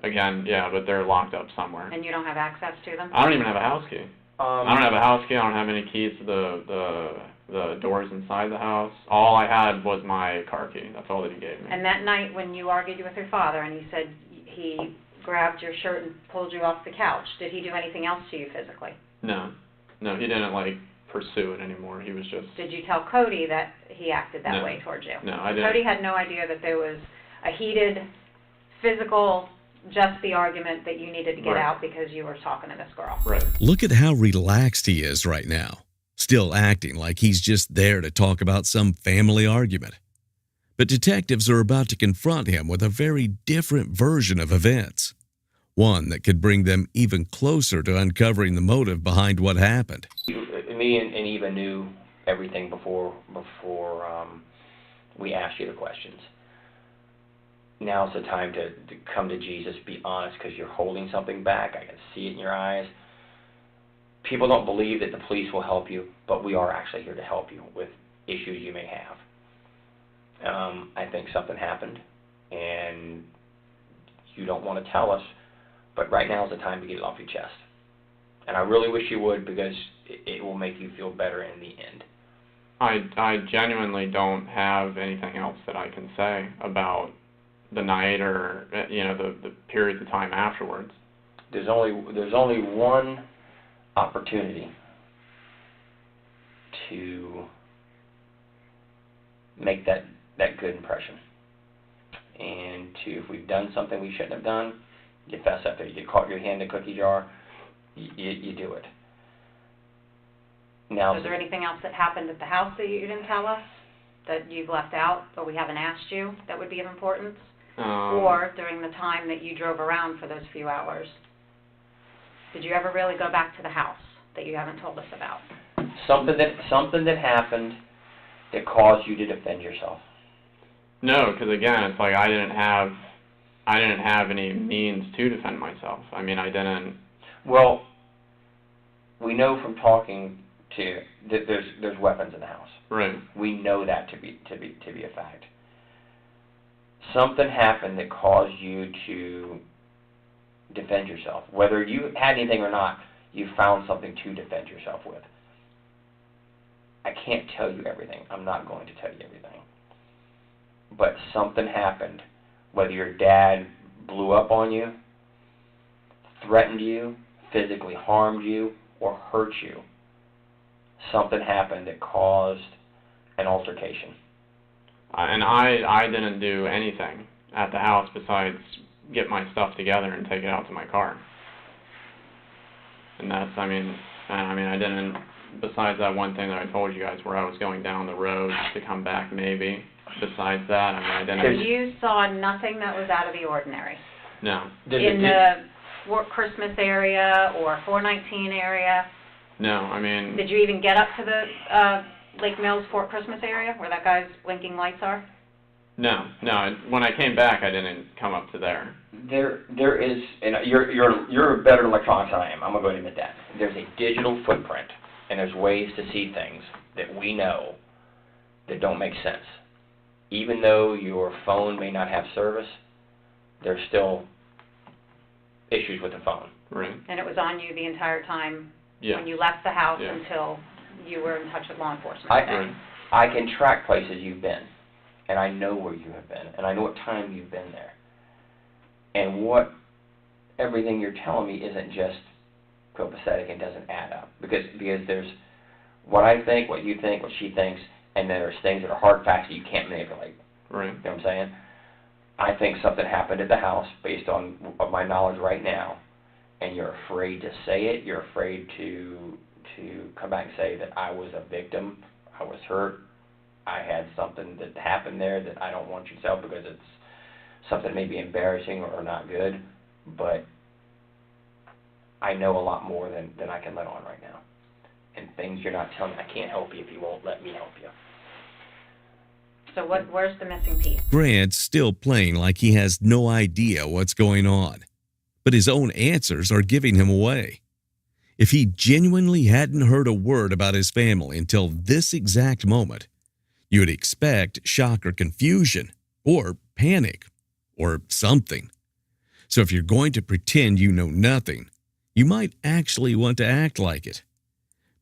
[SPEAKER 1] Again, yeah, but they're locked up somewhere.
[SPEAKER 10] And you don't have access to them?
[SPEAKER 1] I don't even have a house key. I don't have a house key. I don't have any keys to the doors inside the house. All I had was my car key. That's all that he gave me.
[SPEAKER 10] And that night when you argued with your father and he said he grabbed your shirt and pulled you off the couch, did he do anything else to you physically?
[SPEAKER 1] No. No, he didn't, like, pursue it anymore. He was just...
[SPEAKER 10] Did you tell Cody that he acted that way towards you?
[SPEAKER 1] No, I didn't.
[SPEAKER 10] Cody had no idea that there was a heated, physical... just the argument that you needed to get out because you were talking to this girl.
[SPEAKER 1] Right.
[SPEAKER 3] Look at how relaxed he is right now, still acting like he's just there to talk about some family argument. But detectives are about to confront him with a very different version of events, one that could bring them even closer to uncovering the motive behind what happened.
[SPEAKER 2] Me and Eva knew everything before we asked you the questions. Now's the time to come to Jesus, be honest, because you're holding something back. I can see it in your eyes. People don't believe that the police will help you, but we are actually here to help you with issues you may have. I think something happened, and you don't want to tell us, but right now is the time to get it off your chest. And I really wish you would, because it will make you feel better in the end.
[SPEAKER 1] I genuinely don't have anything else that I can say about the night or, you know, the period of time afterwards.
[SPEAKER 2] There's only one opportunity to make that good impression. And if we've done something we shouldn't have done, you fess up there. You caught your hand in the cookie jar, you do it. Now,
[SPEAKER 10] is there anything else that happened at the house that you didn't tell us, that you've left out, or we haven't asked you, that would be of importance? Or during the time that you drove around for those few hours, did you ever really go back to the house that you haven't told us about?
[SPEAKER 2] Something that happened that caused you to defend yourself.
[SPEAKER 1] No, because again, it's like I didn't have any means to defend myself. I mean, I didn't.
[SPEAKER 2] Well, we know from talking to that there's weapons in the house.
[SPEAKER 1] Right.
[SPEAKER 2] We know that to be a fact. Something happened that caused you to defend yourself. Whether you had anything or not, you found something to defend yourself with. I can't tell you everything. I'm not going to tell you everything. But something happened. Whether your dad blew up on you, threatened you, physically harmed you, or hurt you, something happened that caused an altercation.
[SPEAKER 1] And I didn't do anything at the house besides get my stuff together and take it out to my car. And that's, I mean, I didn't, besides that one thing that I told you guys where I was going down the road to come back maybe, besides that, I mean, I didn't.
[SPEAKER 10] You saw nothing that was out of the ordinary?
[SPEAKER 1] No.
[SPEAKER 10] In the Fort Christmas area or 419 area?
[SPEAKER 1] No, I mean.
[SPEAKER 10] Did you even get up to the Lake Mills, Fort Christmas area where that guy's blinking lights are?
[SPEAKER 1] No. When I came back, I didn't come up to there.
[SPEAKER 2] There is, and you're better at electronics than I am. I'm gonna go ahead and admit that. There's a digital footprint, and there's ways to see things that we know that don't make sense. Even though your phone may not have service, there's still issues with the phone.
[SPEAKER 1] Right.
[SPEAKER 10] And it was on you the entire time
[SPEAKER 1] Yeah.
[SPEAKER 10] when you left the house
[SPEAKER 1] Yeah.
[SPEAKER 10] until you were in touch with law enforcement?
[SPEAKER 2] I can track places you've been, and I know where you have been, and I know what time you've been there. And everything you're telling me isn't just copacetic and doesn't add up. Because there's what I think, what you think, what she thinks, and then there's things that are hard facts that you can't manipulate.
[SPEAKER 1] Right.
[SPEAKER 2] You know what I'm saying? I think something happened at the house based on my knowledge right now, and you're afraid to say it. You're afraid to come back and say that I was a victim, I was hurt, I had something that happened there that I don't want you to tell because it's something maybe embarrassing or not good, but I know a lot more than I can let on right now. And things you're not telling me, I can't help you if you won't let me help you.
[SPEAKER 10] So where's the missing piece?
[SPEAKER 3] Grant's still playing like he has no idea what's going on, but his own answers are giving him away. If he genuinely hadn't heard a word about his family until this exact moment, you would expect shock or confusion, or panic, or something. So if you're going to pretend you know nothing, you might actually want to act like it.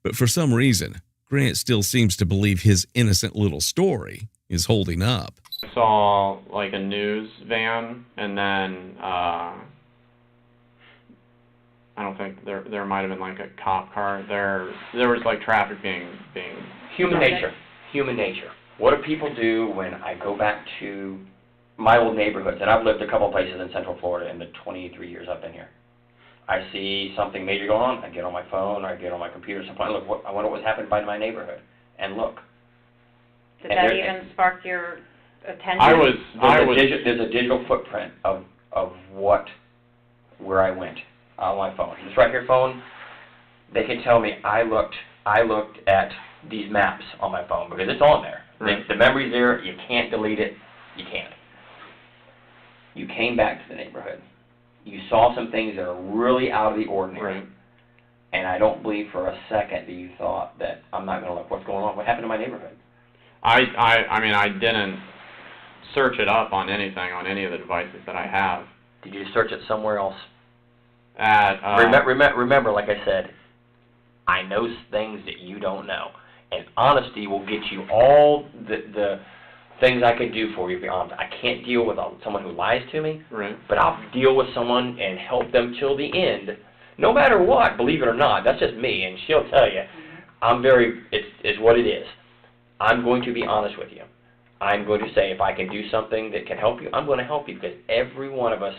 [SPEAKER 3] But for some reason, Grant still seems to believe his innocent little story is holding up.
[SPEAKER 1] I saw like a news van, and then I don't think there might have been like a cop car. There was like traffic being.
[SPEAKER 2] Human nature. What do people do when I go back to my old neighborhoods? And I've lived a couple places in Central Florida in the 23 years I've been here. I see something major going on, I get on my phone, or I get on my computer, something, look, I wonder what's happened by my neighborhood, and look.
[SPEAKER 10] Did that even spark your attention?
[SPEAKER 2] There's a digital footprint of where I went on my phone. This right here phone, they can tell me I looked at these maps on my phone because it's on there.
[SPEAKER 1] Right.
[SPEAKER 2] The memory's there, you can't delete it, you can't. You came back to the neighborhood. You saw some things that are really out of the ordinary.
[SPEAKER 1] Right.
[SPEAKER 2] And I don't believe for a second that you thought that I'm not going to look what's going on. What happened to my neighborhood?
[SPEAKER 1] I mean, I didn't search it up on anything, on any of the devices that I have.
[SPEAKER 2] Did you search it somewhere else?
[SPEAKER 1] At,
[SPEAKER 2] remember, like I said, I know things that you don't know. And honesty will get you all the things I could do for you, to be honest. I can't deal with someone who lies to me,
[SPEAKER 1] right.
[SPEAKER 2] But I'll deal with someone and help them till the end, no matter what, believe it or not. That's just me, and she'll tell you, it's what it is. I'm going to be honest with you. I'm going to say if I can do something that can help you, I'm going to help you, because every one of us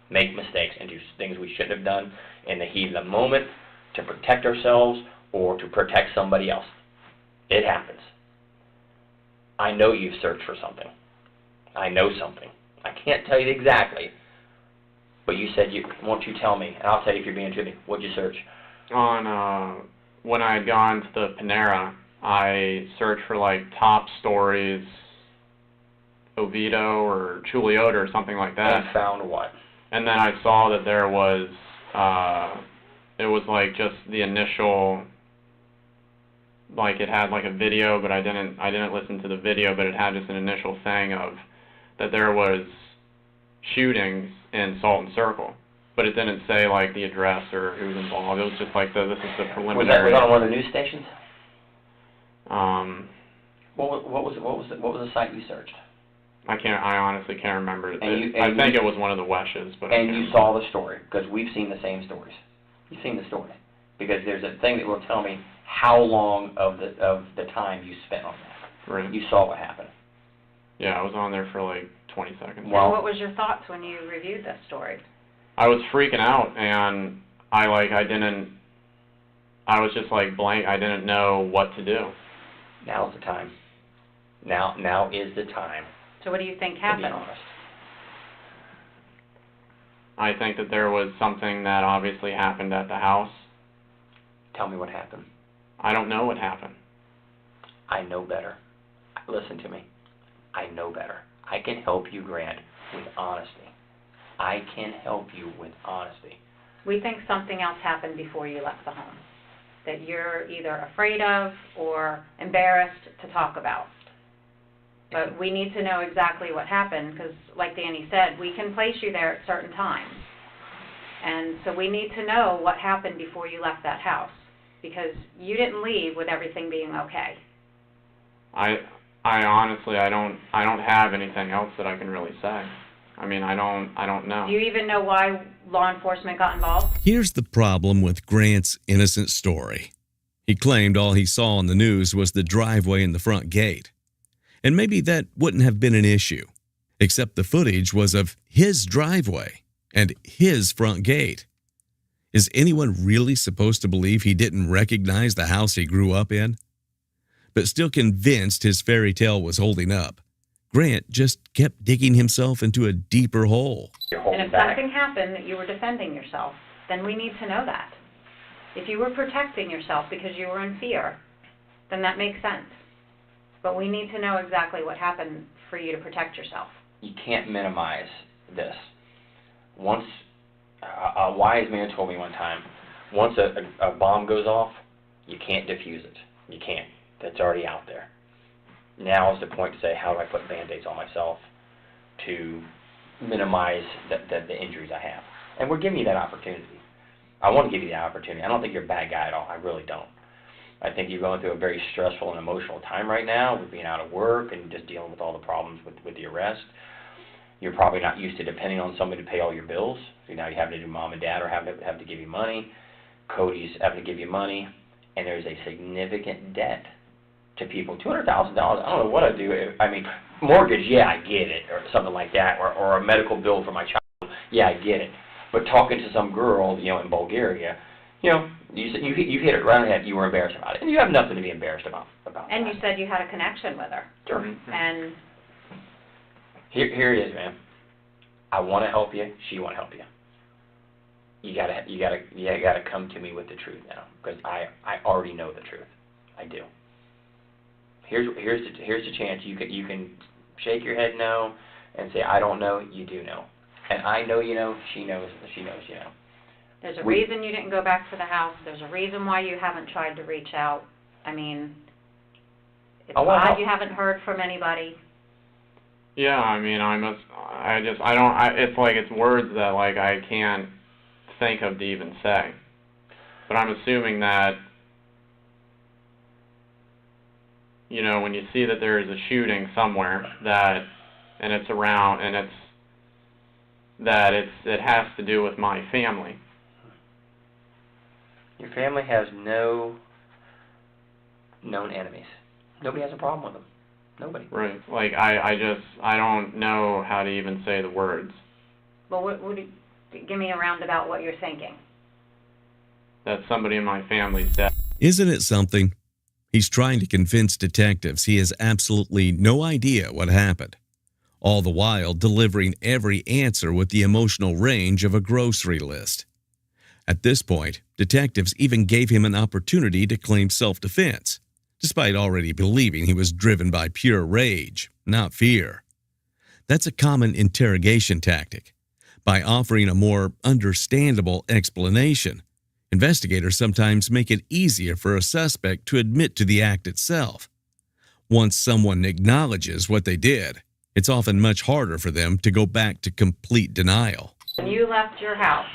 [SPEAKER 2] make mistakes and do things we shouldn't have done in the heat of the moment to protect ourselves or to protect somebody else. It happens. I know you've searched for something. I know something. I can't tell you exactly, but you said won't you tell me, and I'll tell you if you're being truthful. What'd you search?
[SPEAKER 1] On, when I had gone to the Panera, I searched for, like, top stories, Oviedo or Chuliote or something like that.
[SPEAKER 2] And found what?
[SPEAKER 1] And then I saw that there was, it was, like, just the initial, like, it had, like, a video, but I didn't listen to the video, but it had just an initial thing of that there was shootings in Salton Circle. But it didn't say, like, the address or who was involved. It was just like, this is the preliminary.
[SPEAKER 2] Was that on one of the news stations?
[SPEAKER 1] What
[SPEAKER 2] was the site you searched?
[SPEAKER 1] I honestly can't remember.
[SPEAKER 2] I
[SPEAKER 1] think it was one of the Weshes, but.
[SPEAKER 2] And you saw the story, because we've seen the same stories. You've seen the story. Because there's a thing that will tell me how long of the time you spent on that.
[SPEAKER 1] Right.
[SPEAKER 2] You saw what happened.
[SPEAKER 1] Yeah, I was on there for like 20 seconds.
[SPEAKER 10] Well, what was your thoughts when you reviewed this story?
[SPEAKER 1] I was freaking out, and I was just like blank. I didn't know what to do.
[SPEAKER 2] Now's the time. Now is the time.
[SPEAKER 10] So what do you think happened?
[SPEAKER 2] To be honest.
[SPEAKER 1] I think that there was something that obviously happened at the house.
[SPEAKER 2] Tell me what happened.
[SPEAKER 1] I don't know what happened.
[SPEAKER 2] I know better. Listen to me. I know better. I can help you, Grant, with honesty. I can help you with honesty.
[SPEAKER 10] We think something else happened before you left the home that you're either afraid of or embarrassed to talk about. But we need to know exactly what happened because, like Danny said, we can place you there at certain times. And so we need to know what happened before you left that house because you didn't leave with everything being okay.
[SPEAKER 1] I honestly, I don't have anything else that I can really say. I mean, I don't know.
[SPEAKER 10] Do you even know why law enforcement got involved?
[SPEAKER 3] Here's the problem with Grant's innocent story. He claimed all he saw on the news was the driveway and the front gate. And maybe that wouldn't have been an issue, except the footage was of his driveway and his front gate. Is anyone really supposed to believe he didn't recognize the house he grew up in? But still convinced his fairy tale was holding up, Grant just kept digging himself into a deeper hole.
[SPEAKER 10] And if something happened that you were defending yourself, then we need to know that. If you were protecting yourself because you were in fear, then that makes sense. But we need to know exactly what happened for you to protect yourself.
[SPEAKER 2] You can't minimize this. Once, a wise man told me one time, once a bomb goes off, you can't defuse it. You can't. That's already out there. Now is the point to say, how do I put Band-Aids on myself to minimize the injuries I have? And we're giving you that opportunity. I want to give you that opportunity. I don't think you're a bad guy at all. I really don't. I think you're going through a very stressful and emotional time right now with being out of work and just dealing with all the problems with the arrest. You're probably not used to depending on somebody to pay all your bills. So now you have to do mom and dad or have to give you money. Cody's having to give you money. And there's a significant debt to people. $200,000, I don't know what I'd do. I mean, mortgage, yeah, I get it, or something like that, or a medical bill for my child, yeah, I get it. But talking to some girl, in Bulgaria, you hit it right on the head. You were embarrassed about it, and you have nothing to be embarrassed about
[SPEAKER 10] And
[SPEAKER 2] that.
[SPEAKER 10] you said you had a connection with her.
[SPEAKER 2] Sure.
[SPEAKER 10] And
[SPEAKER 2] Here it is, man. I want to help you. She want to help you. You gotta come to me with the truth now, because I already know the truth. I do. Here's the chance. You can shake your head no and say I don't know. You do know, and I know you know. She knows you know.
[SPEAKER 10] There's a reason you didn't go back to the house. There's a reason why you haven't tried to reach out. I mean, it's odd you haven't heard from anybody.
[SPEAKER 1] Yeah, I mean, it's like it's words that, like, I can't think of to even say. But I'm assuming that, when you see that there is a shooting somewhere it has to do with my family.
[SPEAKER 2] Your family has no known enemies. Nobody has a problem with them. Nobody.
[SPEAKER 1] Right. Like, I don't know how to even say the words.
[SPEAKER 10] Well, give me a roundabout what you're thinking.
[SPEAKER 1] That somebody in my family's dead.
[SPEAKER 3] Isn't it something? He's trying to convince detectives he has absolutely no idea what happened, all the while delivering every answer with the emotional range of a grocery list. At this point, detectives even gave him an opportunity to claim self-defense, despite already believing he was driven by pure rage, not fear. That's a common interrogation tactic. By offering a more understandable explanation, investigators sometimes make it easier for a suspect to admit to the act itself. Once someone acknowledges what they did, it's often much harder for them to go back to complete denial.
[SPEAKER 10] When you left your house,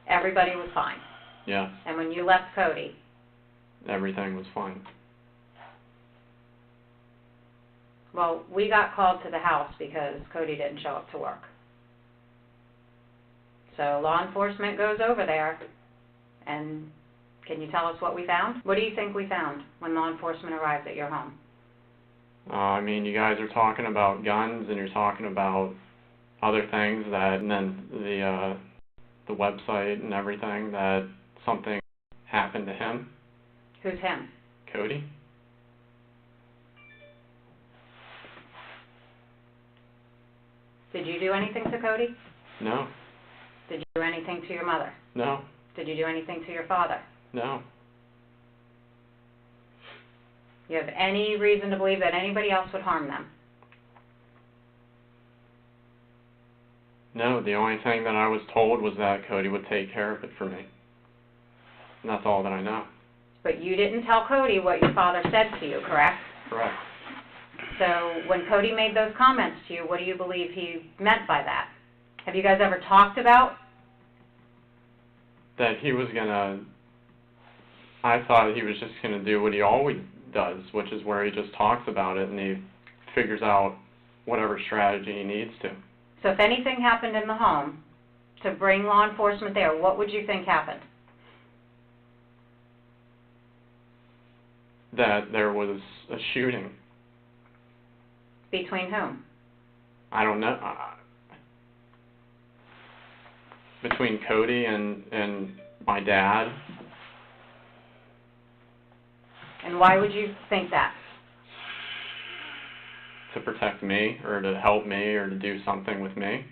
[SPEAKER 10] everybody was fine.
[SPEAKER 1] Yeah.
[SPEAKER 10] And when you left Cody,
[SPEAKER 1] everything was fine.
[SPEAKER 10] Well, we got called to the house because Cody didn't show up to work. So law enforcement goes over there, and can you tell us what we found? What do you think we found when law enforcement arrived at your home?
[SPEAKER 1] I mean, you guys are talking about guns, and you're talking about other things and then the website and everything, that something happened to him.
[SPEAKER 10] Who's him?
[SPEAKER 1] Cody.
[SPEAKER 10] Did you do anything to Cody?
[SPEAKER 1] No.
[SPEAKER 10] Did you do anything to your mother?
[SPEAKER 1] No.
[SPEAKER 10] Did you do anything to your father?
[SPEAKER 1] No.
[SPEAKER 10] You have any reason to believe that anybody else would harm them?
[SPEAKER 1] No, the only thing that I was told was that Cody would take care of it for me. And that's all that I know.
[SPEAKER 10] But you didn't tell Cody what your father said to you, correct?
[SPEAKER 1] Correct.
[SPEAKER 10] So when Cody made those comments to you, what do you believe he meant by that? Have you guys ever talked about?
[SPEAKER 1] That he was I thought he was just gonna do what he always does, which is where he just talks about it and he figures out whatever strategy he needs to.
[SPEAKER 10] So if anything happened in the home to bring law enforcement there, what would you think happened?
[SPEAKER 1] That there was a shooting.
[SPEAKER 10] Between whom?
[SPEAKER 1] I don't know. Between Cody and my dad.
[SPEAKER 10] And why would you think that?
[SPEAKER 1] To protect me, or to help me, or to do something with me.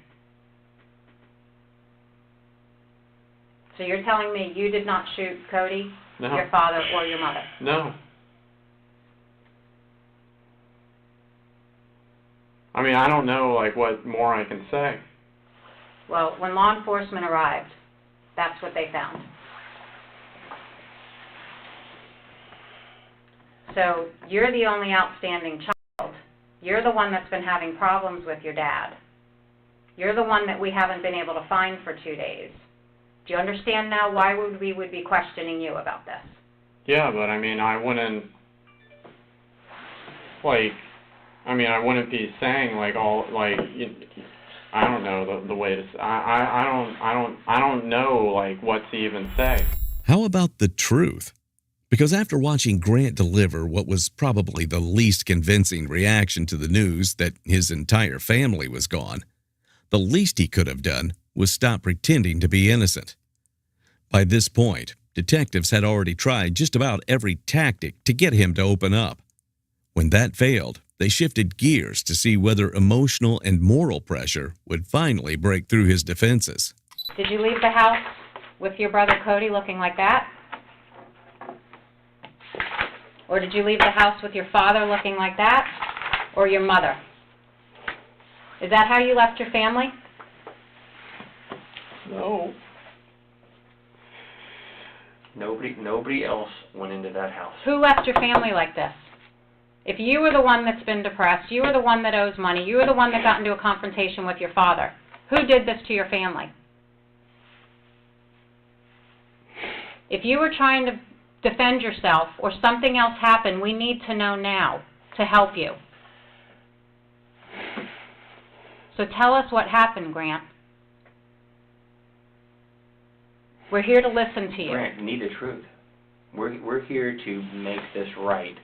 [SPEAKER 10] So you're telling me you did not shoot Cody,
[SPEAKER 1] No.
[SPEAKER 10] your father, or your mother?
[SPEAKER 1] No. I mean, I don't know, like, what more I can say.
[SPEAKER 10] Well, when law enforcement arrived, that's what they found. So you're the only outstanding child. You're the one that's been having problems with your dad. You're the one that we haven't been able to find for 2 days. Do you understand now why we would be questioning you about this?
[SPEAKER 1] Yeah, but I mean, I wouldn't be saying, like, all, like, I don't know the way to say. I don't know, like, what to even say.
[SPEAKER 3] How about the truth? Because after watching Grant deliver what was probably the least convincing reaction to the news that his entire family was gone, the least he could have done was stop pretending to be innocent. By this point, detectives had already tried just about every tactic to get him to open up. When that failed, they shifted gears to see whether emotional and moral pressure would finally break through his defenses.
[SPEAKER 10] Did you leave the house with your brother Cody looking like that? Or did you leave the house with your father looking like that? Or your mother? Is that how you left your family?
[SPEAKER 2] No. Nobody else went into that house.
[SPEAKER 10] Who left your family like this? If you were the one that's been depressed, you were the one that owes money, you were the one that got into a confrontation with your father, who did this to your family? If you were trying to defend yourself or something else happened, we need to know now to help you. So tell us what happened, Grant. We're here to listen to you.
[SPEAKER 2] Grant, you need the truth. We're here to make this right.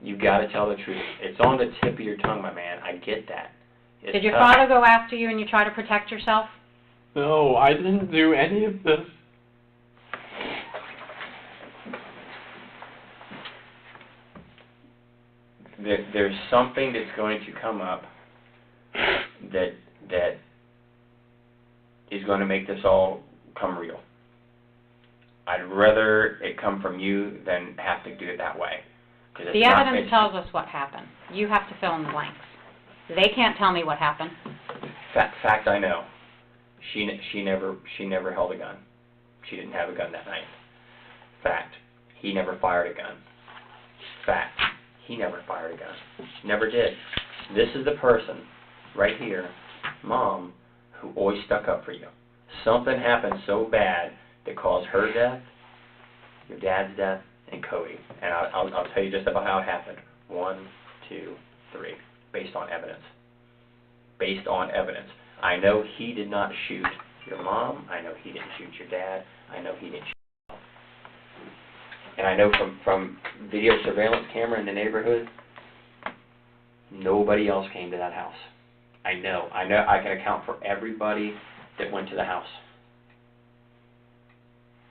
[SPEAKER 2] You got to tell the truth. It's on the tip of your tongue, my man. I get that.
[SPEAKER 10] Did your father go after you and you try to protect yourself?
[SPEAKER 1] No, I didn't do any of this.
[SPEAKER 2] There's something that's going to come up that is going to make this all come real. I'd rather it come from you than have to do it that way.
[SPEAKER 10] The evidence tells us what happened. You have to fill in the blanks. They can't tell me what happened.
[SPEAKER 2] Fact, I know. She never held a gun. She didn't have a gun that night. Fact, he never fired a gun. Fact, he never fired a gun. Never did. This is the person right here, Mom, who always stuck up for you. Something happened so bad that caused her death, your dad's death, and Cody. And I'll tell you just about how it happened. 1, 2, 3. Based on evidence. Based on evidence. I know he did not shoot your mom. I know he didn't shoot your dad. I know he didn't shoot you. And I know from video surveillance camera in the neighborhood, nobody else came to that house. I know. I can account for everybody that went to the house.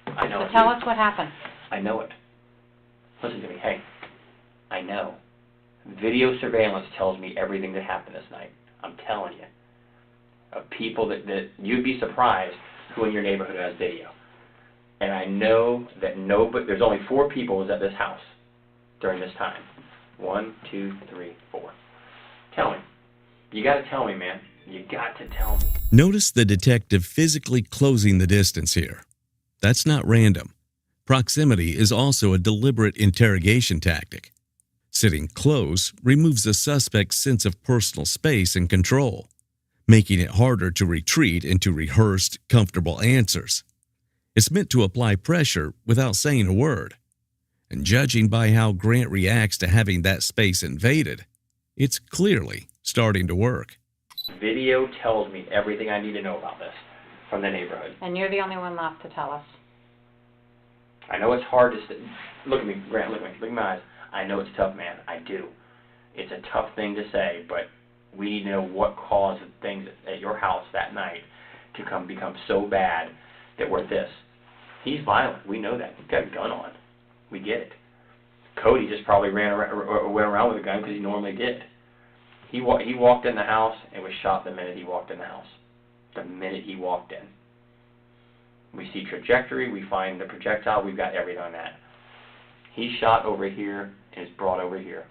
[SPEAKER 2] I know.
[SPEAKER 10] So tell us what happened.
[SPEAKER 2] I know it. Listen to me. Hey, I know. Video surveillance tells me everything that happened this night. I'm telling you. Of people that you'd be surprised who in your neighborhood has video. And I know that there's only 4 people was at this house during this time. 1, 2, 3, 4. Tell me. You got to tell me, man. You got to tell me.
[SPEAKER 3] Notice the detective physically closing the distance here. That's not random. Proximity is also a deliberate interrogation tactic. Sitting close removes a suspect's sense of personal space and control, making it harder to retreat into rehearsed, comfortable answers. It's meant to apply pressure without saying a word. And judging by how Grant reacts to having that space invaded, it's clearly starting to work.
[SPEAKER 2] Video tells me everything I need to know about this from the neighborhood.
[SPEAKER 10] And you're the only one left to tell us.
[SPEAKER 2] I know it's hard to look at me, Grant, look at me, look at my eyes. I know it's tough, man. I do. It's a tough thing to say, but we need to know what caused things at your house that night to become so bad that we're this. He's violent. We know that. He's got a gun on. We get it. Cody just probably went around with a gun because he normally did. He walked in the house and was shot the minute he walked in the house. The minute he walked in. We see trajectory, we find the projectile, we've got everything on that. He's shot over here and is brought over here.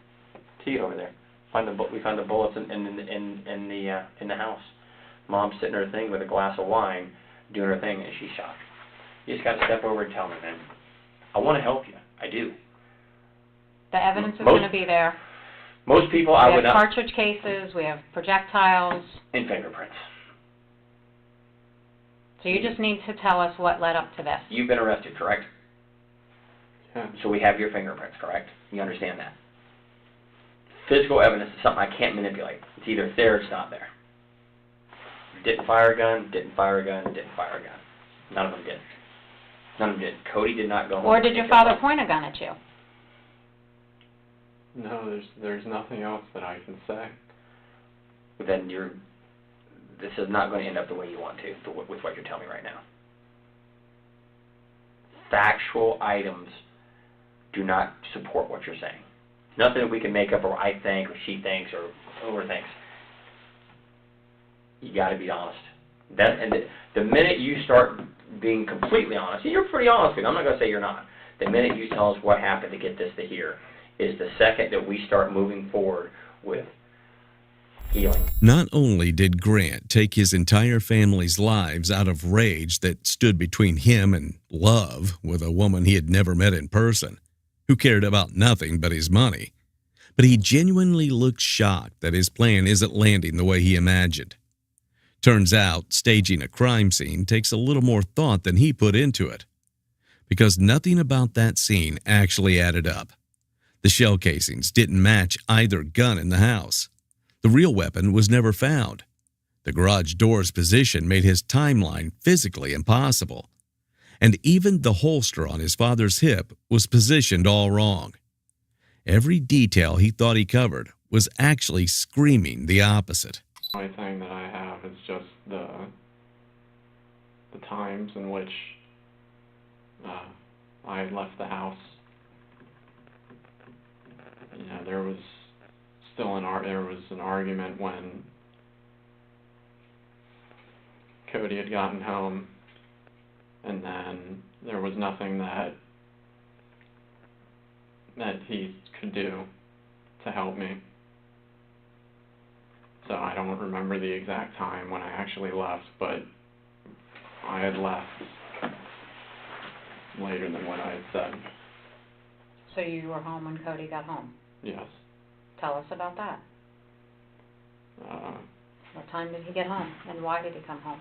[SPEAKER 2] See it over there. We find the bullets in the house. Mom's sitting her thing with a glass of wine, doing her thing, and she's shot. You just got to step over and tell me, man. I want to help you. I do.
[SPEAKER 10] The evidence is going to be there.
[SPEAKER 2] Most people I would not.
[SPEAKER 10] We have cartridge cases, we have projectiles.
[SPEAKER 2] And fingerprints.
[SPEAKER 10] So you just need to tell us what led up to this.
[SPEAKER 2] You've been arrested, correct?
[SPEAKER 1] Yeah.
[SPEAKER 2] So we have your fingerprints, correct? You understand that? Physical evidence is something I can't manipulate. It's either there or it's not there. Didn't fire a gun, didn't fire a gun, didn't fire a gun. None of them did. None of them did. Cody did not go home.
[SPEAKER 10] Or did your father point a gun at you?
[SPEAKER 1] No, there's nothing else that I can say.
[SPEAKER 2] Then this is not going to end up the way you want to with what you're telling me right now. Factual items do not support what you're saying. Nothing we can make up, or I think, or she thinks, or whoever thinks. You got to be honest. The minute you start being completely honest, and you're pretty honest with me, I'm not going to say you're not. The minute you tell us what happened to get this to here is the second that we start moving forward with healing.
[SPEAKER 3] Not only did Grant take his entire family's lives out of rage that stood between him and love with a woman he had never met in person, who cared about nothing but his money, but he genuinely looked shocked that his plan isn't landing the way he imagined. Turns out, staging a crime scene takes a little more thought than he put into it, because nothing about that scene actually added up. The shell casings didn't match either gun in the house. The real weapon was never found. The garage door's position made his timeline physically impossible. And even the holster on his father's hip was positioned all wrong. Every detail he thought he covered was actually screaming the opposite.
[SPEAKER 1] The only thing that I have is just the times in which I left the house. You know, there was an argument when Cody had gotten home, and then there was nothing that he could do to help me. So I don't remember the exact time when I actually left, but I had left later than what I had said.
[SPEAKER 10] So you were home when Cody got home?
[SPEAKER 1] Yes.
[SPEAKER 10] Tell us about that. What time did he get home, and why did he come home?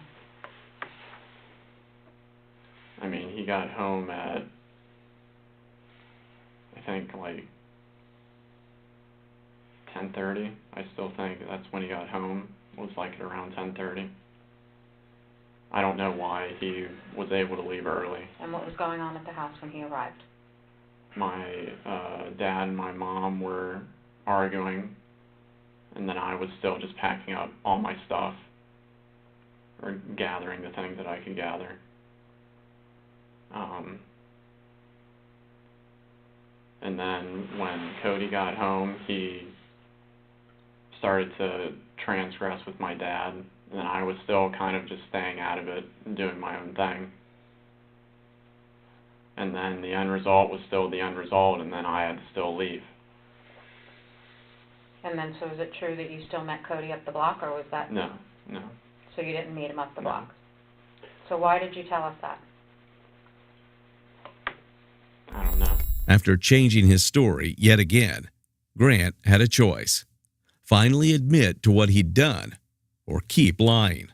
[SPEAKER 1] I mean, he got home at, I think, like 10:30. I still think that's when he got home, was like around 10:30. I don't know why he was able to leave early.
[SPEAKER 10] And what was going on at the house when he arrived?
[SPEAKER 1] My dad and my mom were arguing, and then I was still just packing up all my stuff, or gathering the things that I could gather. And then when Cody got home, he started to transgress with my dad, and I was still kind of just staying out of it and doing my own thing. And then the end result was still the end result, and then I had to still leave.
[SPEAKER 10] And then, so is it true that you still met Cody up the block, or was that?
[SPEAKER 1] No.
[SPEAKER 10] So you didn't meet him up the
[SPEAKER 1] No.
[SPEAKER 10] block? So why did you tell us that?
[SPEAKER 1] I don't know.
[SPEAKER 3] After changing his story yet again, Grant had a choice. Finally admit to what he'd done, or keep lying.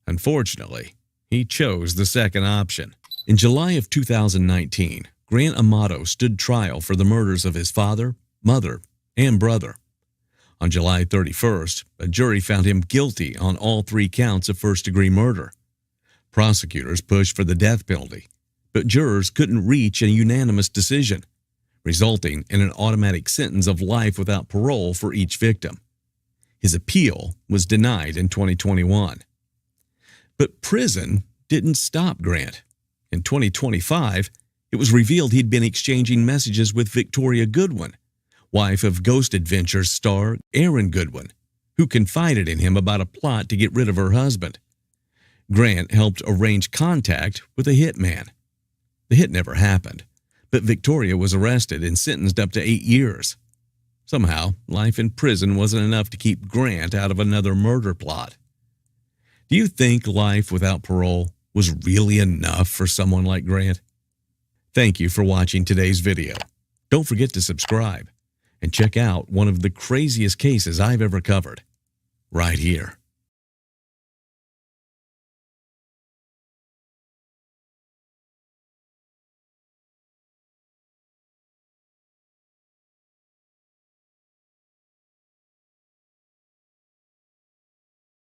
[SPEAKER 3] Unfortunately, he chose the second option. In July of 2019, Grant Amato stood trial for the murders of his father, mother, and brother. On July 31st, a jury found him guilty on all 3 counts of first-degree murder. Prosecutors pushed for the death penalty, but jurors couldn't reach a unanimous decision, resulting in an automatic sentence of life without parole for each victim. His appeal was denied in 2021. But prison didn't stop Grant. In 2025, it was revealed he'd been exchanging messages with Victoria Goodwin, wife of Ghost Adventures star Aaron Goodwin, who confided in him about a plot to get rid of her husband. Grant helped arrange contact with a hitman. The hit never happened, but Victoria was arrested and sentenced up to 8 years. Somehow, life in prison wasn't enough to keep Grant out of another murder plot. Do you think life without parole was really enough for someone like Grant? Thank you for watching today's video. Don't forget to subscribe and check out one of the craziest cases I've ever covered right here.